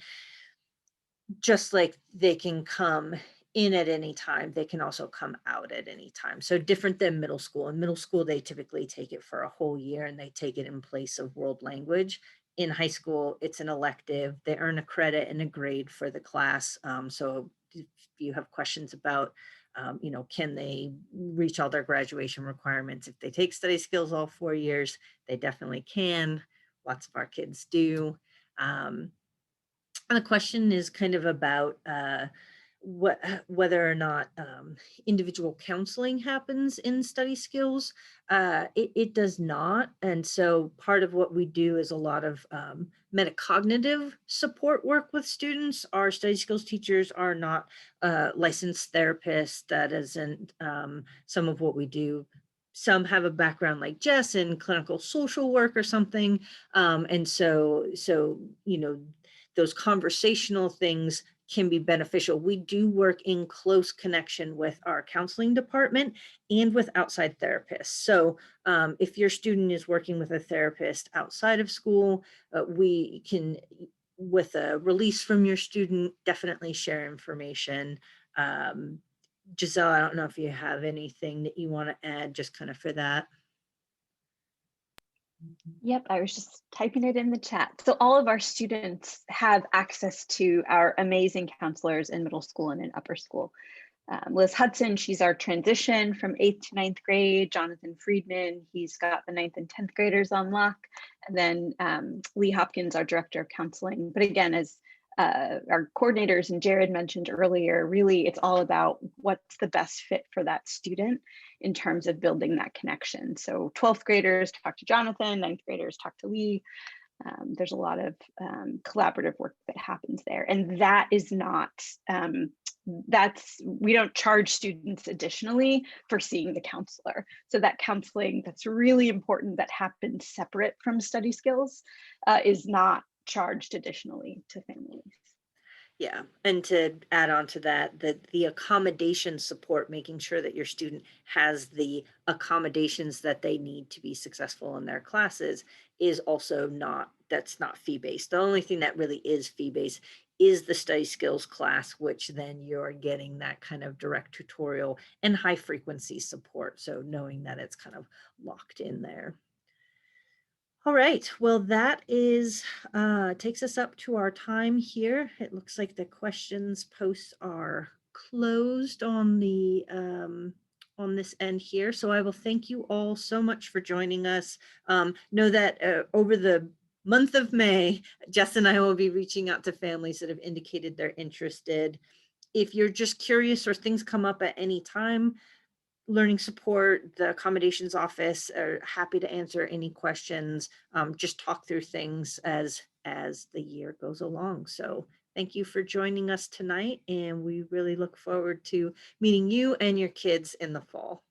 Speaker 4: just like they can come in at any time, they can also come out at any time. So different than middle school. In middle school, they typically take it for a whole year and they take it in place of world language. In high school, it's an elective. They earn a credit and a grade for the class. So if you have questions about, can they reach all their graduation requirements? If they take study skills all 4 years, they definitely can. Lots of our kids do. And the question is kind of about whether or not individual counseling happens in study skills. It does not. And so part of what we do is a lot of metacognitive support work with students. Our study skills teachers are not licensed therapists. That isn't some of what we do. Some have a background like Jess in clinical social work or something. And so, those conversational things can be beneficial. We do work in close connection with our counseling department and with outside therapists. So if your student is working with a therapist outside of school, we can, with a release from your student, definitely share information. Giselle, I don't know if you have anything that you want to add just kind of for that.
Speaker 3: Yep, I was just typing it in the chat. So all of our students have access to our amazing counselors in middle school and in upper school. Liz Hudson, she's our transition from 8th to 9th grade. Jonathan Friedman, he's got the 9th and 10th graders on lock. And then Lee Hopkins, our director of counseling. But again, as our coordinators and Jared mentioned earlier, really it's all about what's the best fit for that student in terms of building that connection. So 12th graders talk to Jonathan, 9th graders talk to Lee. There's a lot of collaborative work that happens there. And that is not, we don't charge students additionally for seeing the counselor. So that counseling that's really important that happens separate from study skills is not charged additionally to families.
Speaker 4: Yeah, and to add on to that, the accommodation support, making sure that your student has the accommodations that they need to be successful in their classes is also that's not fee-based. The only thing that really is fee-based is the study skills class, which then you're getting that kind of direct tutorial and high frequency support. So knowing that it's kind of locked in there. All right, well, that is takes us up to our time here. It looks like the questions posts are closed on the on this end here. So I will thank you all so much for joining us. Know that over the month of May, Jess and I will be reaching out to families that have indicated they're interested. If you're just curious or things come up at any time, Learning Support, the accommodations office are happy to answer any questions. Just talk through things as the year goes along. So thank you for joining us tonight, and we really look forward to meeting you and your kids in the fall.